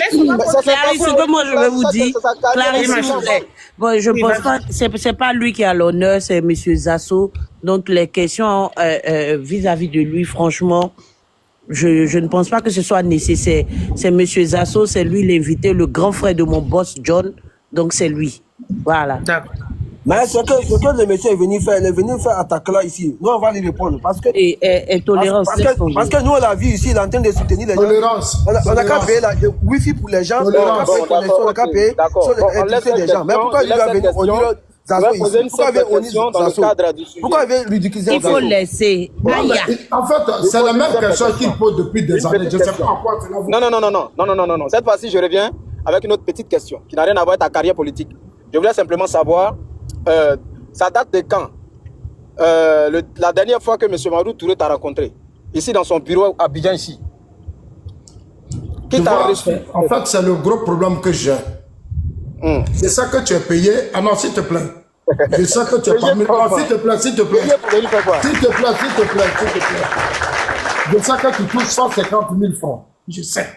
Clarisse, ce que moi je vais vous dire, Clarisse, s'il vous plaît. Bon, je pense pas, c'est pas lui qui a l'honneur, c'est M. Zasso. Donc les questions vis-à-vis de lui, franchement, je ne pense pas que ce soit nécessaire. C'est M. Zasso, c'est lui l'invité, le grand frère de mon boss John. Donc c'est lui. Voilà. Mais ce que le monsieur est venu faire, il est venu faire attaque là ici. Nous, on va lui répondre. Parce que, et tolérance. Parce que nous, on l'a vu ici, il est en train de soutenir les gens. Tolérance. On a qu'à payer le wifi pour les gens. On a qu'à payer sur les gens. Mais pourquoi il va venir pourquoi il veut ridiculiser? Il faut laisser. En fait, c'est la même question qu'il pose depuis des années. Je ne sais pas à quoi cela vous. Non. Cette fois-ci, je reviens avec une autre petite question qui n'a rien à voir avec ta carrière politique. Je voulais simplement savoir. Ça date de quand la dernière fois que M. Mamadou Touré t'a rencontré, ici dans son bureau à Abidjan, ici. Qui t'a reçu? En fait, c'est le gros problème que j'ai. C'est ça que tu es payé. Ah non, s'il te plaît. C'est ça que tu es pas mis. S'il te plaît. S'il te plaît. Je sais que tu touches 150 000 francs. Je sais.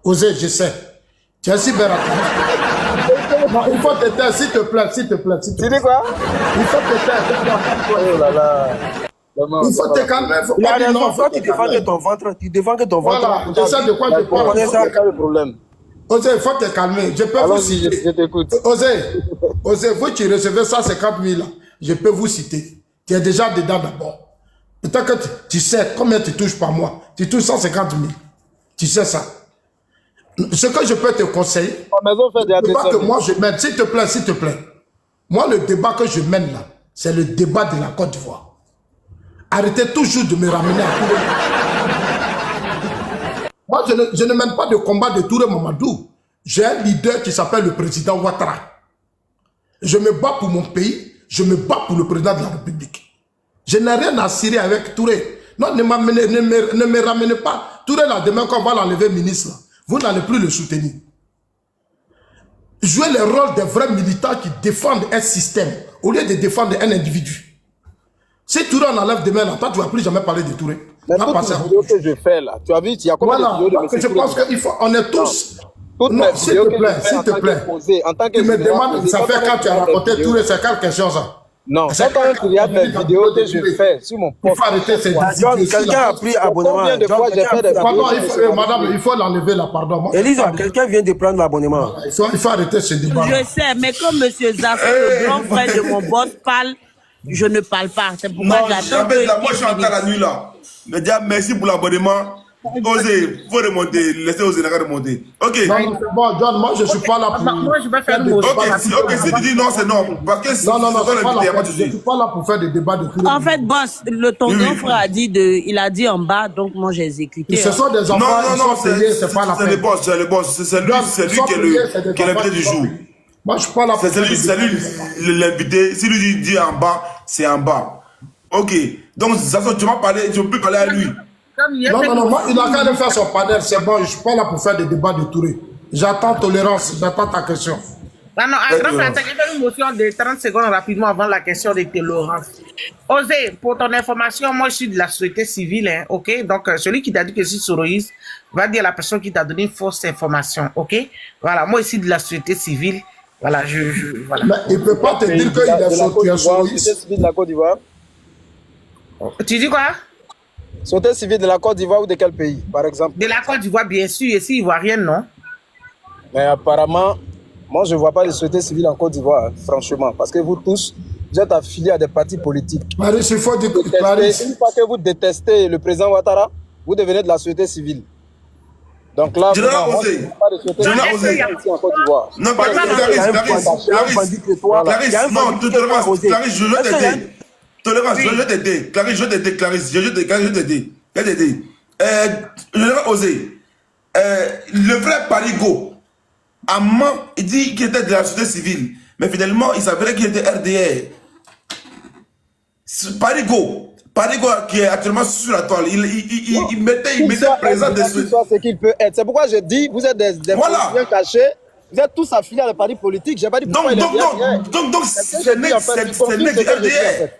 Osez, je sais. Tu es si belle à toi. Non, il faut te taire, s'il te plaît. Tu dis quoi? Il faut te taire. Oh là là. Il faut te calmer. Il a raison, toi tu défends que ton ventre. Tu défends que ton ventre. Voilà, je sais de quoi je parle. C'est ça le problème. Osez, il faut te calmer. Je peux vous citer. Je t'écoute. Osez, vous qui recevez 150 000 là, je peux vous citer. Tu es déjà dedans d'abord. Peut-être que tu sais combien tu touches par mois. Tu touches 150 000. Tu sais ça. Ce que je peux te conseiller, le débat que moi je mène, s'il te plaît. Moi, le débat que je mène là, c'est le débat de la Côte d'Ivoire. Arrêtez toujours de me ramener à Touré. Moi, je ne mène pas de combat de Touré Mamadou. J'ai un leader qui s'appelle le président Ouattara. Je me bats pour mon pays, je me bats pour le président de la République. Je n'ai rien à cirer avec Touré. Non, ne me ramenez pas. Touré, là, demain, quand on va l'enlever ministre, là, vous n'allez plus le soutenir. Jouez le rôle des vrais militants qui défendent un système au lieu de défendre un individu. Si Touré en enlève demain, là, toi, tu ne vas plus jamais parler de Touré. Mais toutes les vidéos que je fais là, tu as vu, il y a combien de vidéos de M. Je pense qu'il faut, on est tous... Non, s'il te plaît, s'il te plaît. Tu me demandes, ça fait quand tu as raconté Touré, c'est quelle question ça? Non, c'est quand même qu'il y a des vidéos que je fais sur mon poste. Il faut arrêter ces vidéos. Quelqu'un a pris abonnement. Combien de fois j'ai fait des vidéos? Madame, il faut l'enlever là, pardon. Elisa, quelqu'un vient de prendre l'abonnement. Il faut arrêter ce débat. Je sais, mais comme M. Zasso, le grand frère de mon boss, parle, je ne parle pas. C'est pourquoi j'attends que... Moi, je suis en train la nuit là. Je dis merci pour l'abonnement. Osez, il faut remonter, laissez Osez remonter. Ok. Non, bon, John, moi je ne suis pas là pour. Moi je vais faire une motion. Ok, si tu dis non, c'est non. Parce que non, je ne suis pas là pour faire des débats de tout. En fait, boss, ton grand frère a dit il a dit en bas, donc moi j'ai exécuté. Ce sont des enfants. Non, c'est pas la peine. C'est le boss, c'est lui qui est l'invité du jour. Moi je suis pas là pour. C'est lui l'invité. Si lui dit en bas, c'est en bas. Ok. Donc, tu vas parler, tu peux plus parler à lui. Non, moi, il a qu'à aller faire son panel, c'est bon, je ne suis pas là pour faire des débats de Touré. J'attends tolérance, j'attends ta question. Non, une motion de 30 secondes rapidement avant la question de tolérance. Osez, pour ton information, moi je suis de la société civile, hein, ok? Donc, celui qui t'a dit que je suis soroïste va dire à la personne qui t'a donné une fausse information, ok? Voilà, moi ici de la société civile, voilà, voilà. Mais il ne peut pas te dire qu'il est soroïste. Société civile de la Côte d'Ivoire. Tu dis quoi? Société civile de la Côte d'Ivoire ou de quel pays, par exemple? De la Côte d'Ivoire, bien sûr, ici, ivoirienne, non? Mais apparemment, moi, je ne vois pas de société civile en Côte d'Ivoire, hein, franchement, parce que vous tous, vous êtes affiliés à des partis politiques. Clarisse, il faut dire que Clarisse. Une fois que vous détestez le président Ouattara, vous devenez de la société civile. Donc là, je n'ai pas de société civile ici en Côte d'Ivoire. Non, Clarisse, je veux t'aider. Tolérance, je vais t'aider. Clarisse, je vais t'aider. Clarisse, je vais t'aider. Je vais t'aider. Je vais oser. Le vrai Parigo, Amman, il dit qu'il était de la société civile. Mais finalement, il s'avérait qu'il était RDR. Parigo qui est actuellement sur la toile, il mettait présent des ce qu'il peut être. C'est pourquoi je dis, vous êtes des politiciens cachés. Vous êtes tous affiliés à la parti politique. J'ai pas dit pourquoi donc c'est né du RDR.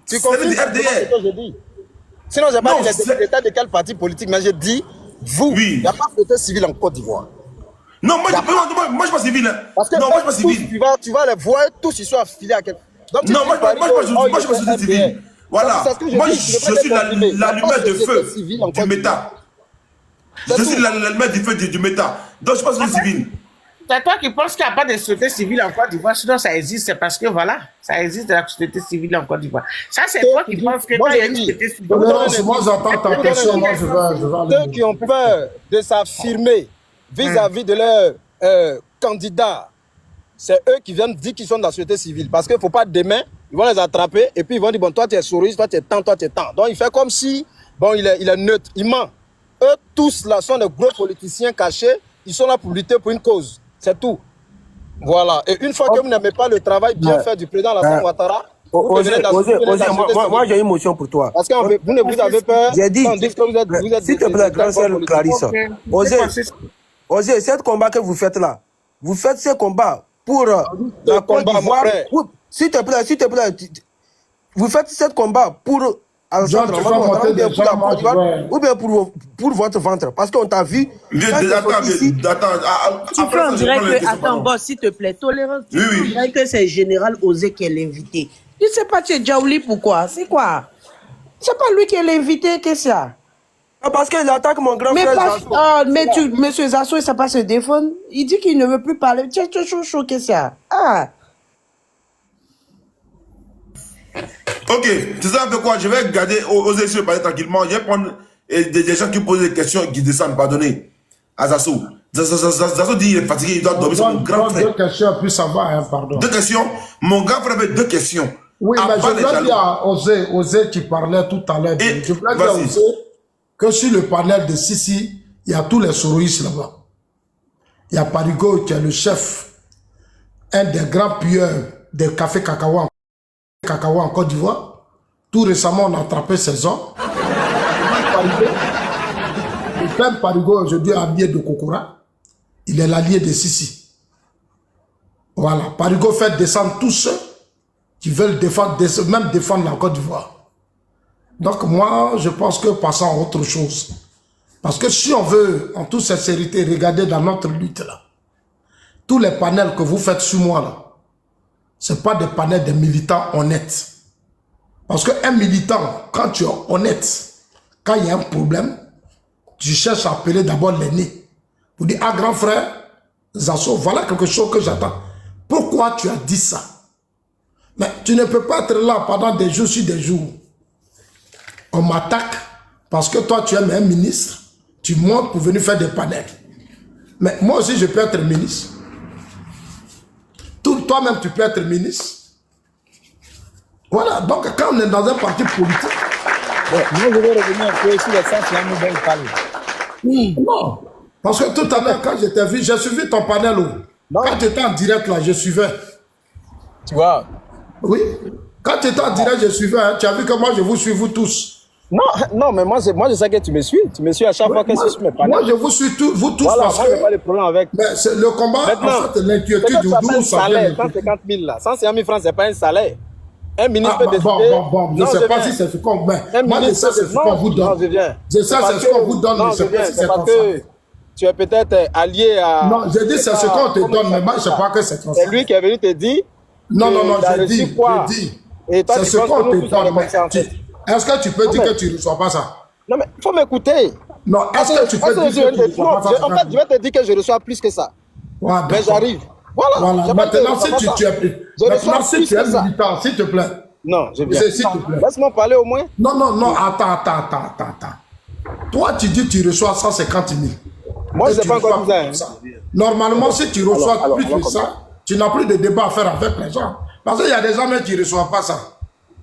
Tu comprends ce que je dis? Sinon, je n'ai pas dit l'état de quel parti politique, mais je dis, vous, il n'y a pas de société civile en Côte d'Ivoire. Non, moi je ne suis pas civil. Parce que non, moi je suis pas civil. Tu vas les voir, tous ils sont affiliés à quelqu'un. Non, moi je ne suis pas société civile. Voilà. Moi je suis l'allumette de feu du méta. Je suis l'allumette du feu du méta. Donc je ne suis pas société civile. C'est toi qui penses qu'il n'y a pas de société civile en Côte d'Ivoire, sinon ça existe, c'est parce que voilà, ça existe de la société civile en Côte d'Ivoire. Ça, c'est toi qui penses que quand il y a une société civile. Moi, j'entends ta question, moi, je vais ceux qui ont peur de s'affirmer vis-à-vis de leurs candidats, c'est eux qui viennent dire qu'ils sont de la société civile. Parce qu'il ne faut pas demain, ils vont les attraper et puis ils vont dire, bon, toi, tu es souriste, toi, tu es tant, toi, tu es tant. Donc, il fait comme si, bon, il est neutre, il ment. Eux, tous là, sont des gros politiciens cachés, ils sont là pour lutter pour une cause. C'est tout. Voilà. Et une fois que vous n'aimez pas le travail bien fait du président Alassane Ouattara, moi j'ai une motion pour toi. Parce que vous ne vous avez peur. J'ai dit, s'il te plaît, grande sœur Clarisse, osez, ce combat que vous faites là, vous faites ce combat pour la Côte d'Ivoire. S'il te plaît, vous faites ce combat pour ou bien pour votre ventre, parce qu'on t'a vu. Tu fais on dirait que, attends, boss, s'il te plaît, tolérance, tu dirais que c'est Général Osez qui est l'invité. Je ne sais pas, tu es déjà oublié pourquoi. C'est quoi? C'est pas lui qui est l'invité, qu'est-ce que ça? Parce qu'il attaque mon grand frère Zasso. Mais monsieur Zasso, il ne sait pas se défendre. Il dit qu'il ne veut plus parler. Tu es chaud, qu'est-ce que ça? Ok, tu sais un peu quoi? Je vais garder, oser se parler tranquillement. Je vais prendre des gens qui posent des questions qui descendent, pardonnez. À Zasso. Zasso dit qu'il est fatigué, il doit dormir sur mon grand frère. Deux questions, puis ça va, hein, pardon. Deux questions. Mon grand frère avait deux questions. Oui, mais je voulais dire à Osez qui parlait tout à l'heure. Je voulais dire à Osez que sur le panel de Sissi, il y a tous les soroïstes là-bas. Il y a Parigo qui est le chef, un des grands pilleurs des cafés cacao en Côte d'Ivoire. Tout récemment, on a attrapé ces hommes. Le père Parigo, aujourd'hui, habillé de Kokora, il est l'allié de Sissi. Voilà. Parigo fait descendre tous ceux qui veulent défendre, même défendre la Côte d'Ivoire. Donc moi, je pense que passons à autre chose. Parce que si on veut, en toute sincérité, regarder dans notre lutte là, tous les panels que vous faites sur moi là, ce n'est pas des panels de militants honnêtes. Parce qu'un militant, quand tu es honnête, quand il y a un problème, tu cherches à appeler d'abord l'aîné. Pour dire, ah grand frère, Zasso, voilà quelque chose que j'attends. Pourquoi tu as dit ça? Mais tu ne peux pas être là pendant des jours sur des jours. On m'attaque parce que toi tu es un ministre, tu montes pour venir faire des panels. Mais moi aussi je peux être ministre. Toi-même tu peux être ministre. Voilà, donc quand on est dans un parti politique... Ouais, moi je vais revenir un peu sur le sens où nous devons parler. Non, parce que tout à l'heure quand je t'ai vu, j'ai suivi ton panel. Quand tu étais en direct là, je suivais. Tu vois? Oui. Quand tu étais en direct, je suivais. Hein. Tu as vu que moi je vous suis vous tous. Non, mais moi je sais que tu me suis. Tu me suis à chaque fois que je suis mes panels. Moi je vous suis vous tous voilà, parce moi, que... j'ai pas de problème avec... Mais le combat, maintenant, en fait, l'inquiétude du salaire, 150 000 là, 150 000 francs, c'est pas un salaire. Un ministre peut décider... Bon, je ne sais pas si c'est ce qu'on met. Moi, je sais c'est ce qu'on vous donne. Non, je viens. Je sais c'est ce qu'on vous donne, je ne sais pas si c'est comme ça. Tu es peut-être allié à... Non, je dis c'est ce qu'on te donne, mais moi, je ne sais pas que c'est comme ça. C'est lui qui est venu te dire... Non, je dis. C'est ce qu'on te donne. Est-ce que tu peux dire que tu ne reçois pas ça? Non, mais il faut m'écouter. Non, est-ce que tu peux dire que tu ne reçois pas ça? En fait, je vais te dire que je reçois plus que ça. Mais j'arrive. Voilà. Maintenant, si tu es militant, s'il te plaît. Non, je viens. S'il te plaît. Laisse-moi parler au moins. Non, attends. Toi, tu dis que tu reçois 150 000. Moi, je n'ai pas encore dit ça. Normalement, si tu reçois plus que ça, tu n'as plus de débat à faire avec les gens. Parce qu'il y a des gens qui ne reçoivent pas ça.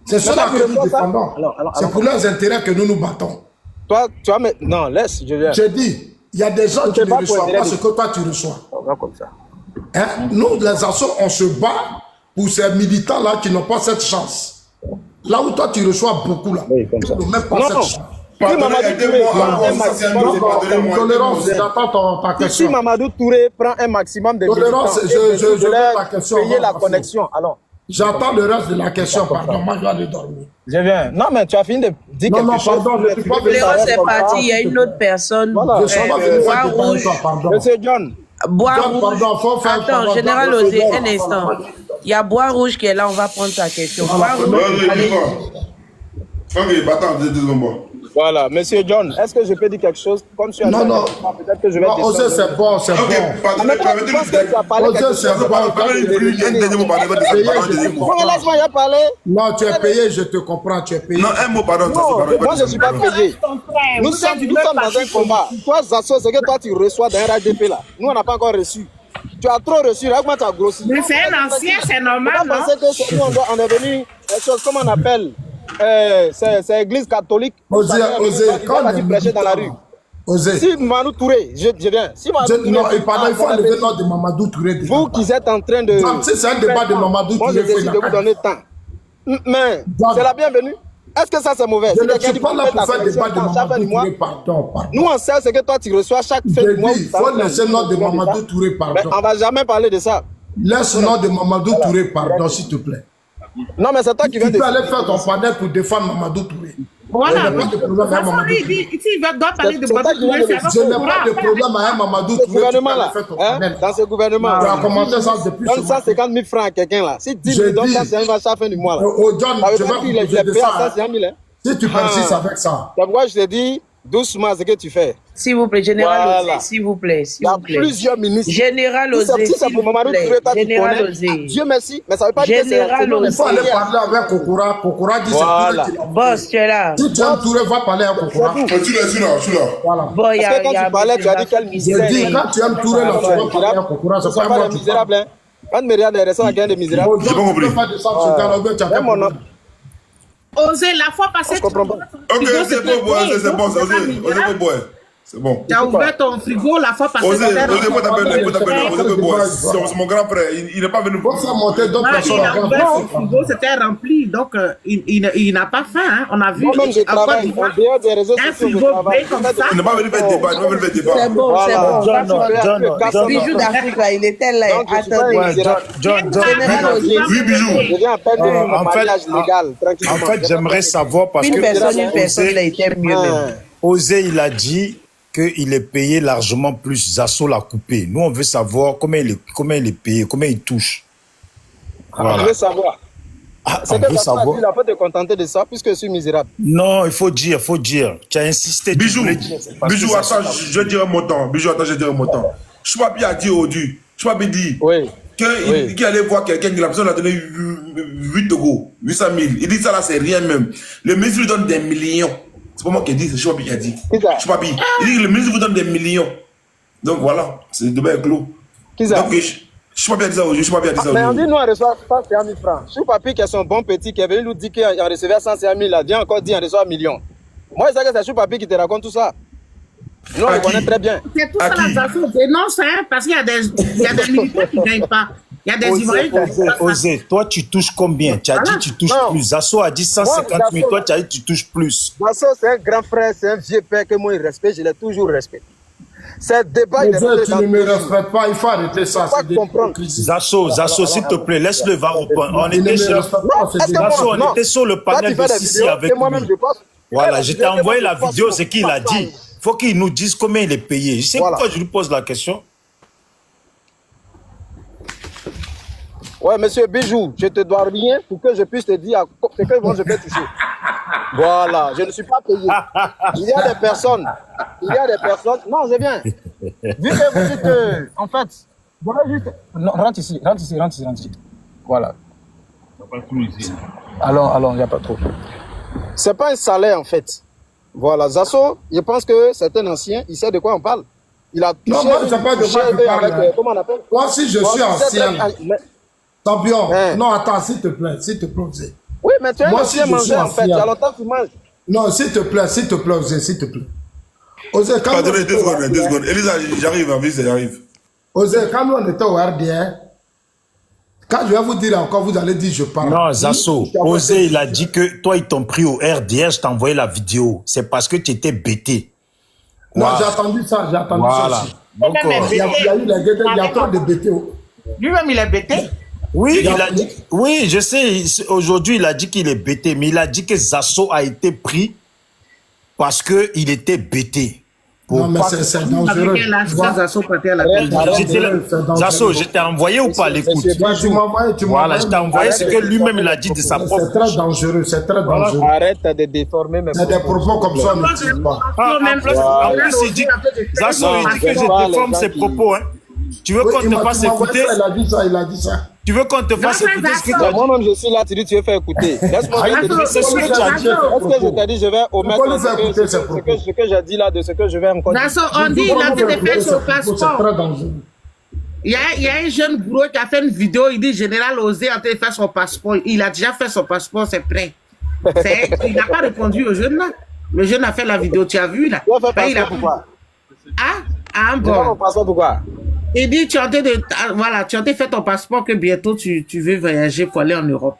C'est cela que nous défendons. C'est pour leurs intérêts que nous nous battons. Toi, tu vas me... Non, laisse, je viens. Je dis, il y a des gens qui ne reçoivent pas ce que toi tu reçois. Comme ça. Hein? Nous, les assos, on se bat pour ces militants-là qui n'ont pas cette chance. Là où toi tu reçois beaucoup, là, ils n'ont même pas cette chance. Tolérance, j'attends ta question. Si Mamadou Touré prend un maximum de tolérance, je veux ta question. Payer la connexion, alors. J'attends le reste de la question, pardon, moi je vais aller dormir. Je viens. Non, mais tu as fini de dire quelque chose. Non, pardon, je ne suis pas venu. C'est parti, il y a une autre personne. Voilà. Je suis pas venu faire des rouge. pardon. Monsieur John. Bois John, rouge. pardon, faut faire Attends, Général Osé, un instant. Il y a Bois rouge qui est là, on va prendre sa question. Bois rouge, allez. Voilà, monsieur John, est-ce que je peux dire quelque chose comme tu as dit? Non. Peut-être que je vais dire. Osé, c'est bon, c'est bon. Osé, c'est bon. Laisse-moi y parler. Non, tu es payé, je te comprends, tu es payé. Non, un mot, pardon. Moi, je ne suis pas payé. Nous sommes dans un combat. Toi, Zasso, ce que toi, tu reçois d'un RADP là, nous, on n'a pas encore reçu. Tu as trop reçu, là, comment tu as grossi? Mais c'est un ancien, c'est normal. On pensait que nous, on est venu, quelque chose, comment on appelle? C'est l'église catholique. Osé, quand on prêcher dans la rue. Osé. Si Mamadou Touré, je viens. Si non, il faut enlever le nom de Mamadou Touré. Vous qui êtes en train de... Si c'est un débat de Mamadou Touré, moi, je décide de vous donner temps. Mais c'est la bienvenue. Est-ce que ça, c'est mauvais? Je ne suis pas là pour faire débat de Mamadou Touré, pardon. Nous, on sait ce que toi, tu reçois chaque fin de mois. Il faut laisser le nom de Mamadou Touré, pardon. On ne va jamais parler de ça. Laisse le nom de Mamadou Touré, pardon, s'il te plaît. Non, mais c'est toi qui viens de... Tu peux aller faire ton panel pour défendre Mamadou Touré. Voilà. Ici, il doit parler de Mamadou Touré. Je n'ai pas de problème à un Mamadou Touré. Dans ce gouvernement, tu as commenté ça depuis ce mois. Donne 150 000 francs à quelqu'un là. Si 10 000 donne 150 000 à chaque fin du mois là. John, je vais vous aider ça. Si tu persistes avec ça. C'est pourquoi je te dis, doucement, ce que tu fais. S'il vous plaît, Général Osé, s'il vous plaît. Il y a plusieurs ministres. Général Osé, si c'est pour Mamadou Touré, toi tu connais. Dieu merci, mais ça ne veut pas dire que c'est... Il faut aller parler avec Kokora. Kokora dit c'est Touré qui l'a... Boss, tu es là. Si tu aimes Touré, va parler à Kokora. Je suis là. Voilà. Parce que quand tu parlais, tu as dit quelle misère. Je dis, quand tu aimes Touré, là, tu vas parler à Kokora. C'est pas moi qui parle. Quand me regarde, il à quelqu'un de misérable. J'ai pas compris. Osé, la fois passée, Ok, c'est bon, C'est bon. Tu as ouvert ton frigo la fois passée. Osez, c'est mon grand frère. Il n'est pas venu pour ça monter d'autres personnes. Il a ouvert son frigo, c'était rempli. Donc, il n'a pas faim. Hein. On a vu. Moi-même, je travaille. En dehors des réseaux sociaux, je travaille. Il n'est pas venu faire débat. Il n'est pas venu faire débat. C'est bon, c'est bon. Bijou d'Afrique, là, il était là. Attendez. Oui, Bijou. Je viens à peine de mariage légal, tranquillement. En fait, j'aimerais savoir parce Une que personne, il a été mieux même. Osé, il a dit qu'il est payé largement plus. Zasso l'a coupé. Nous, on veut savoir combien il est payé, combien il touche. Voilà. On veut savoir. C'est que ça il a pas te contenter de ça puisque je suis misérable. Non, il faut dire. Tu as insisté. Bijou, attends, je dirai mon temps. Bijou, attends, je dirai mon temps. Choupapi a dit aujourd'hui, Choupapi dit qu'il allait voir quelqu'un qui a besoin de donner 8 euros, 800 000. Il dit ça là, c'est rien même. Le ministre lui donne des millions. C'est pas moi qui ai dit, c'est Choupapi qui a dit. Choupapi, il dit que le ministre vous donne des millions. Donc voilà, c'est le débat est clos. Donc, Choupapi a dit ça aujourd'hui, Choupapi a dit ça aujourd'hui. Mais on dit nous on reçoit 150 000 francs. Choupapi qui est son bon petit qui est venu nous dire qu'il recevait 150 000 là, vient encore dire qu'il reçoit 1 million. Moi je sais que c'est Choupapi qui te raconte tout ça. Nous on le connaît très bien. C'est tout ça la Zasso dénonce, hein, parce qu'il y a des militaires qui ne gagnent pas. Il y a des Ivoiriens qui ne gagnent pas. Osé, toi tu touches combien? Tu as dit tu touches plus. Zasso a dit 150 000, toi tu as dit tu touches plus. Zasso c'est un grand frère, c'est un vieux père que moi il respecte, je l'ai toujours respecté. C'est débat. Tu ne me respectes pas, il faut arrêter ça. Zasso, s'il te plaît, laisse-le va au point. On était sur le panel de Sissi avec lui. Voilà, je t'ai envoyé la vidéo, ce qu'il a dit. Il faut qu'il nous dise combien il est payé. Je sais pourquoi je lui pose la question. Ouais, monsieur Bijou, je te dois rien pour que je puisse te dire ce que je peux toucher. Voilà, je ne suis pas payé. Il y a des personnes. Non, c'est bien. Vu que vous dites, en fait, voilà juste. Non, rentre ici. Voilà. Allons, il n'y a pas trop. C'est pas un salaire, en fait. Voilà, Zasso, je pense que c'est un ancien, il sait de quoi on parle. Il a touché. Non, moi, je ne sais pas de quoi tu parles. Comment on appelle? Moi, si je suis ancien. Champion, non, attends, s'il te plaît. Oui, mais tu es un ancien mangeur, en fait. Il y a longtemps que tu manges. Non, s'il te plaît, s'il te plaît. Osé, quand attendez, 2 secondes. Elisa, j'arrive, j'arrive. Osé, quand nous on était au RDR, quand je vais vous dire encore, vous allez dire je parle. Non, Zasso, Osé, il a dit que toi, ils t'ont pris au RDR, je t'ai envoyé la vidéo. C'est parce que tu étais bêté. Non, j'ai entendu ça aussi. Donc, il y a trop de bêtés. Lui-même, il est bêté. Oui, oui, je sais, aujourd'hui, il a dit qu'il est bêté, mais il a dit que Zasso a été pris parce qu'il était bêté. Non, mais c'est dangereux. Zasso, je t'ai envoyé ou pas l'écoute? Tu m'as envoyé. Voilà, je t'ai envoyé ce que lui-même il a dit de sa propre. C'est très dangereux, Arrête de déformer mes propos. C'est des propos comme ça, on n'utilise pas. En plus, il dit, Zasso, il dit que je déforme ses propos, hein. Tu veux qu'on te fasse écouter? Il a dit ça. Tu veux qu'on te fasse écouter ce que tu as dit? Moi-même, je suis là, tu dis tu veux faire écouter. Laisse-moi c'est ce que tu as dit. Est-ce que je t'ai dit, je vais omettre ce que j'ai dit là, de ce que je vais encore dire? On dit il a fait faire son passeport. Il y a un jeune bourreau qui a fait une vidéo, il dit Général Osé en train de faire son passeport. Il a déjà fait son passeport, c'est prêt. Il n'a pas répondu au jeune là. Le jeune a fait la vidéo, tu as vu là. Il a pourquoi? Ah, bon. Mon passeport pourquoi? Il dit, tu as fait ton passeport que bientôt tu veux voyager pour aller en Europe.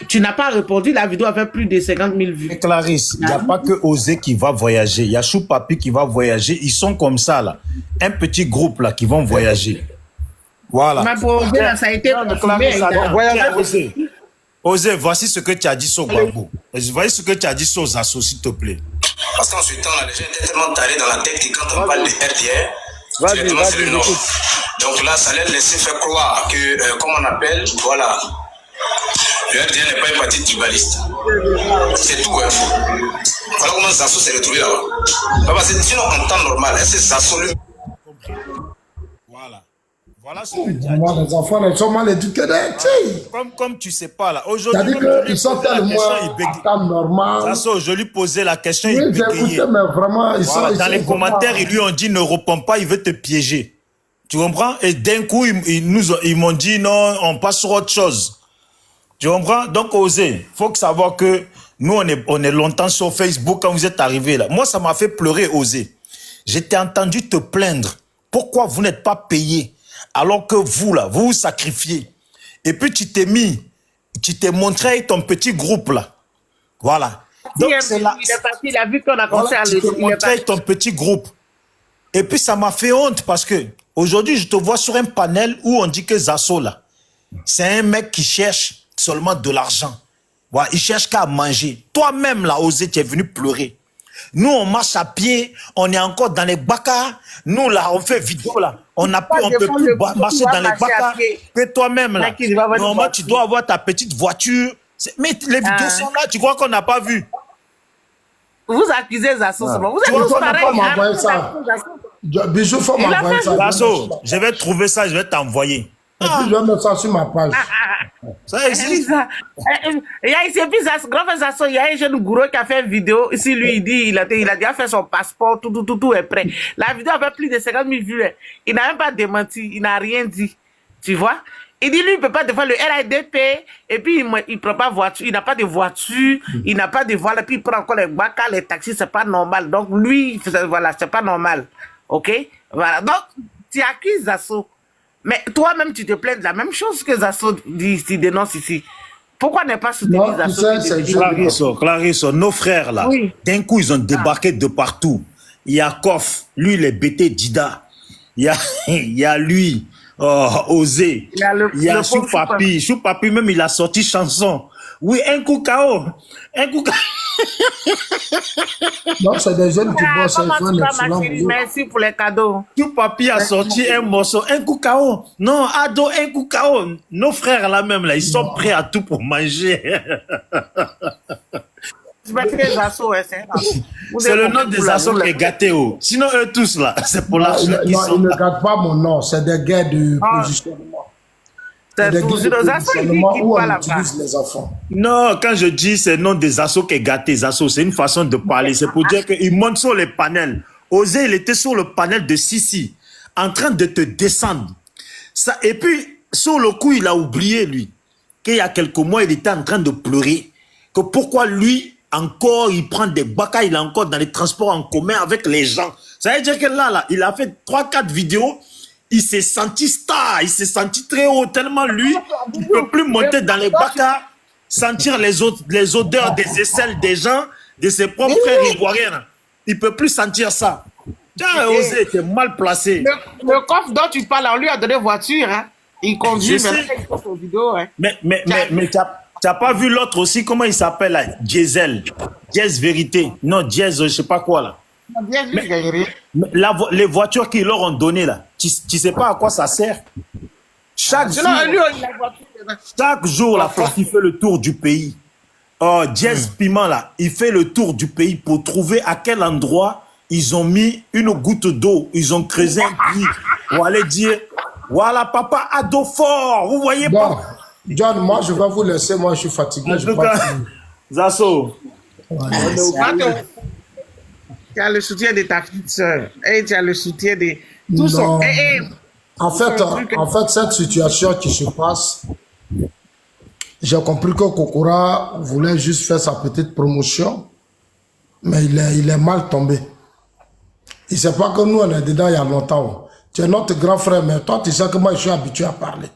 Tu n'as pas répondu, la vidéo a fait plus de 50 000 vues. Clarisse, il n'y a pas que Osé qui va voyager, il y a Choupapi qui va voyager, ils sont comme ça là, un petit groupe là qui vont voyager. Voilà. Mais pour Osé, ça a été Osé, voici ce que tu as dit sur Gbagbo. Voici ce que tu as dit sur Zasso, s'il te plaît. Parce qu'en ce temps, les gens étaient tellement tarés dans la tête que quand on parle de RDR, directement c'est le nom. Donc là, ça les laisser faire croire que, comme on appelle, voilà, le RDR n'est pas une partie tribaliste. C'est tout, hein. Voilà comment Zasso s'est retrouvé là-bas. Parce que sinon, en temps normal, c'est Zasso lui. Voilà. Voilà ce que tu as dit. Les enfants, ils sont mal éduqués. Comme tu sais pas là. Aujourd'hui, ils sont tellement normal. Zasso, je lui posais la question, il bégayait. Mais vraiment, dans les commentaires, ils lui ont dit ne réponds pas, il veut te piéger. Tu comprends? Et d'un coup, ils m'ont dit non, on passe sur autre chose. Tu comprends? Donc, Osé, il faut savoir que Nous, on est longtemps sur Facebook quand vous êtes arrivé là. Moi, ça m'a fait pleurer, Osé. Je t'ai entendu te plaindre. Pourquoi vous n'êtes pas payé alors que vous, là, vous vous sacrifiez. Et puis, tu t'es montré avec ton petit groupe, là. Voilà. Donc, c'est là. Il est parti, il a vu qu'on a commencé à Tu t'es montré avec ton petit groupe. Et puis, ça m'a fait honte parce que aujourd'hui, je te vois sur un panel où on dit que Zasso, là, c'est un mec qui cherche seulement de l'argent. Voilà, il cherche qu'à manger. Toi-même, là, Osé, tu es venu pleurer. Nous, on marche à pied, on est encore dans les bacs. Nous, là, on fait vidéo, là. On peut plus marcher dans les bacs. Que toi-même, là. Normalement, tu dois avoir ta petite voiture. Mais les vidéos sont là, tu crois qu'on n'a pas vu? Vous accusez Zasso seulement. Vous êtes tous pareils. Bijou, faut m'envoyer ça. Zasso, je vais trouver ça, je vais t'envoyer. Et puis, je vais mettre ça sur ma page. Ça existe. Il y a ici, grand frère Zasso, il y a un jeune gourou qui a fait une vidéo. Ici, lui, il dit, il a déjà fait son passeport, tout est prêt. La vidéo avait plus de 50 000 vues. Il n'a même pas démenti, il n'a rien dit. Tu vois? Il dit, lui, il ne peut pas défendre le RADP, et puis il ne prend pas voiture, il n'a pas de voiture, il n'a pas de voile, et puis il prend encore les bacs, les taxis, c'est pas normal. Donc, lui, voilà, c'est pas normal. OK? Voilà. Donc, tu accuses Zasso. Mais toi-même, tu te plains de la même chose que Zasso dit ici, dénonce ici. Pourquoi ne pas soutenir Zasso? Clarisse, nos frères, là, d'un coup, ils ont débarqué de partout. Il y a Kof, lui, il est bêté Dida. Il y a lui. Osé, il y a Choupapi. Choupapi même, il a sorti chanson. Oui, un coup KO. Un coup KO. Donc, c'est des jeunes qui bossent. Merci pour les cadeaux. Choupapi a sorti un morceau. Un coup KO. Non, Ado, un coup KO. Nos frères là même, là, ils sont prêts à tout pour manger. C'est le nom des assos qui est gâté. Sinon, eux tous là, c'est pour l'argent. Ils ne gâtent pas mon nom, c'est des guerres de positionnement. C'est des guerres de positionnement où on utilise les enfants. Non, quand je dis c'est le nom des assos qui est gâté, c'est une façon de parler. C'est pour dire qu'ils montent sur les panels. Osé, il était sur le panel de Sissi, en train de te descendre. Ça, et puis, sur le coup, il a oublié, lui, qu'il y a quelques mois, il était en train de pleurer. Que pourquoi lui, encore, il prend des bacas, il est encore dans les transports en commun avec les gens. Ça veut dire que là, il a fait 3-4 vidéos, il s'est senti star, il s'est senti très haut, tellement lui, il ne peut plus monter dans les bacas, sentir les odeurs des aisselles des gens, de ses propres frères ivoiriens. Il ne peut plus sentir ça. Tiens, Osé, t'es mal placé. Le coffre dont tu parles, on lui a donné voiture, hein. Il conduit, mais il fait son vidéo, hein. Mais tu n'as pas vu l'autre aussi, comment il s'appelle là? Diesel. Diez Vérité. Non, Diez, je ne sais pas quoi là. Les voitures qu'ils leur ont données là, tu ne sais pas à quoi ça sert. Chaque jour, la force, il fait le tour du pays. Oh, Diez Piment là, il fait le tour du pays pour trouver à quel endroit ils ont mis une goutte d'eau. Ils ont creusé un puits pour aller dire, voilà papa, Ado fort. Vous voyez pas? John, moi, je vais vous laisser. Moi, je suis fatigué. En tout cas, Zasso. Tu as le soutien de ta petite soeur. Et tu as le soutien de tout son... En fait, cette situation qui se passe, j'ai compris que Kokora voulait juste faire sa petite promotion, mais il est mal tombé. Il ne sait pas que nous, on est dedans il y a longtemps. Tu es notre grand frère, mais toi, tu sais que moi, je suis habitué à parler.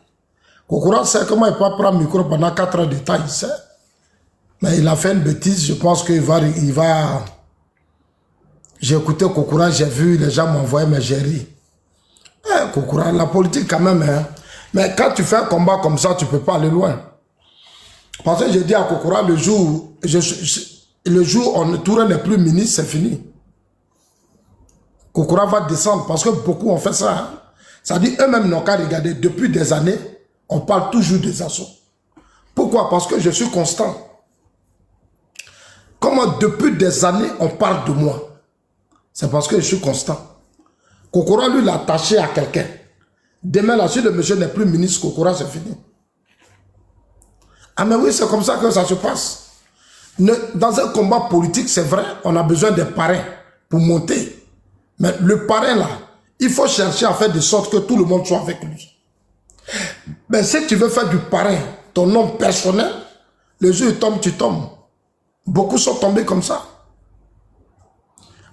Kokora sait comment il peut prendre le micro pendant 4 heures de temps, il sait. Mais il a fait une bêtise, je pense qu'il va... J'ai écouté Kokora, j'ai vu, les gens m'envoyaient, mais j'ai ri. Kokora, la politique quand même, hein. Mais quand tu fais un combat comme ça, tu ne peux pas aller loin. Parce que j'ai dit à Kokora, le jour où Touré n'est plus ministre, c'est fini. Kokora va descendre, parce que beaucoup ont fait ça. Hein. Ça dit, eux-mêmes n'ont qu'à regarder, depuis des années, on parle toujours des assauts. Pourquoi? Parce que je suis constant. Comment depuis des années, on parle de moi? C'est parce que je suis constant. Kokora, lui, l'a attaché à quelqu'un. Demain, la suite, le monsieur n'est plus ministre, Kokora, c'est fini. Ah mais oui, c'est comme ça que ça se passe. Dans un combat politique, c'est vrai, on a besoin des parrains pour monter. Mais le parrain, là, il faut chercher à faire de sorte que tout le monde soit avec lui. Mais si tu veux faire du parrain, ton nom personnel, le jour où il tombe, tu tombes. Beaucoup sont tombés comme ça.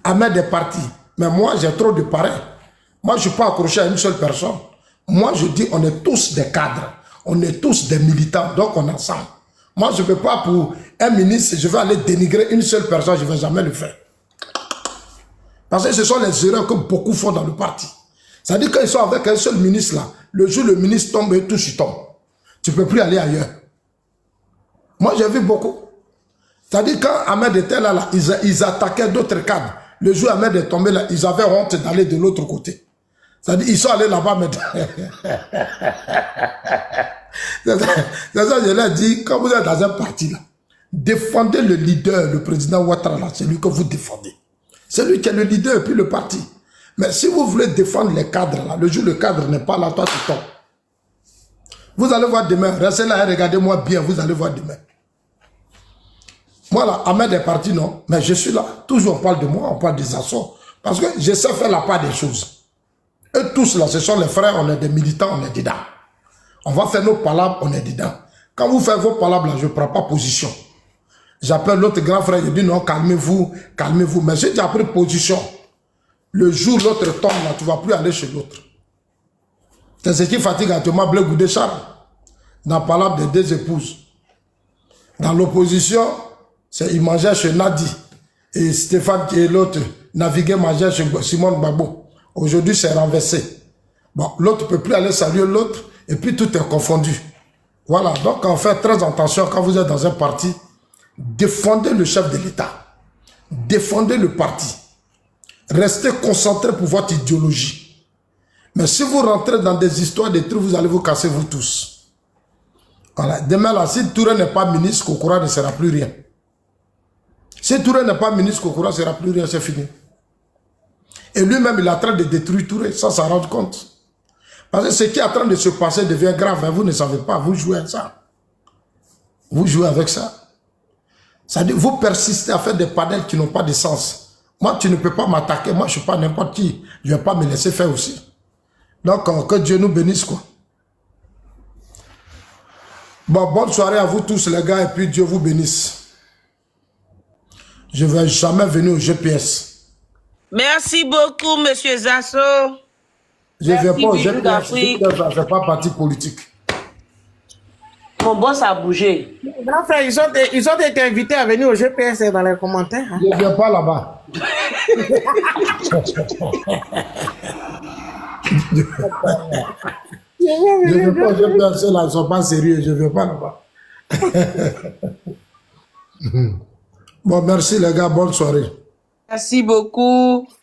Ahmed est parti. Mais moi, j'ai trop de pareils. Moi, je ne suis pas accroché à une seule personne. Moi, je dis, on est tous des cadres. On est tous des militants. Donc, on est ensemble. Moi, je ne peux pas pour un ministre, je vais aller dénigrer une seule personne. Je ne vais jamais le faire. Parce que ce sont les erreurs que beaucoup font dans le parti. C'est-à-dire qu'ils sont avec un seul ministre là. Le jour où le ministre tombe, et tout s'y tombe. Tu ne peux plus aller ailleurs. Moi, j'ai vu beaucoup. C'est-à-dire quand Ahmed était là, ils attaquaient d'autres cadres. Le jour où Ahmed est tombé là, ils avaient honte d'aller de l'autre côté. C'est-à-dire ils sont allés là-bas maintenant. C'est ça que je leur dis, quand vous êtes dans un parti là, défendez le leader, le président Ouattara là, c'est lui que vous défendez. C'est lui qui est le leader et puis le parti. Mais si vous voulez défendre les cadres là, le jour où le cadre n'est pas là, toi tu tombes. Vous allez voir demain, restez là et regardez-moi bien, vous allez voir demain. Moi là, Ahmed est parti, non, mais je suis là. Toujours on parle de moi, on parle des assauts. Parce que je sais faire la part des choses. Eux tous là, ce sont les frères, on est des militants, on est dedans. On va faire nos palabres, on est dedans. Quand vous faites vos palabres là, je ne prends pas position. J'appelle l'autre grand frère, je dis non, calmez-vous, calmez-vous. Mais si tu as pris position, le jour où l'autre tombe là, tu ne vas plus aller chez l'autre. C'est ce qui fatigue actuellement Blé Goudé Charles. Dans la palabre des deux épouses. Dans l'opposition, il mangeait chez Nadi. Et Stéphane qui est l'autre, naviguait, mangeait chez Simone Gbagbo. Aujourd'hui, c'est renversé. Bon, l'autre ne peut plus aller saluer l'autre. Et puis tout est confondu. Voilà, donc en fait, très attention quand vous êtes dans un parti. Défendez le chef de l'État. Défendez le parti. Restez concentrés pour votre idéologie. Mais si vous rentrez dans des histoires de trucs, vous allez vous casser vous tous. Voilà. Demain, là, si Touré n'est pas ministre, Kokora ne sera plus rien. Si Touré n'est pas ministre, Kokora ne sera plus rien, c'est fini. Et lui-même, il est en train de détruire Touré, ça rend compte. Parce que ce qui est en train de se passer devient grave, hein, vous ne savez pas, vous jouez avec ça. Vous jouez avec ça. C'est-à-dire, vous persistez à faire des panels qui n'ont pas de sens. Moi, tu ne peux pas m'attaquer, moi, je ne suis pas n'importe qui. Je ne vais pas me laisser faire aussi. Donc, que Dieu nous bénisse, quoi. Bon, bonne soirée à vous tous, les gars, et puis Dieu vous bénisse. Je ne vais jamais venir au GPS. Merci beaucoup, monsieur Zasso. Je ne viens pas au GPS, je ne fais pas partie politique. Mon boss a bougé. Grand frère, ils ont été invités à venir au GPS dans les commentaires. Hein? Je ne viens pas là-bas. Je ne veux pas, je là, ils ne sont pas sérieux, je ne veux pas là-bas. Bon, merci les gars, bonne soirée. Merci beaucoup.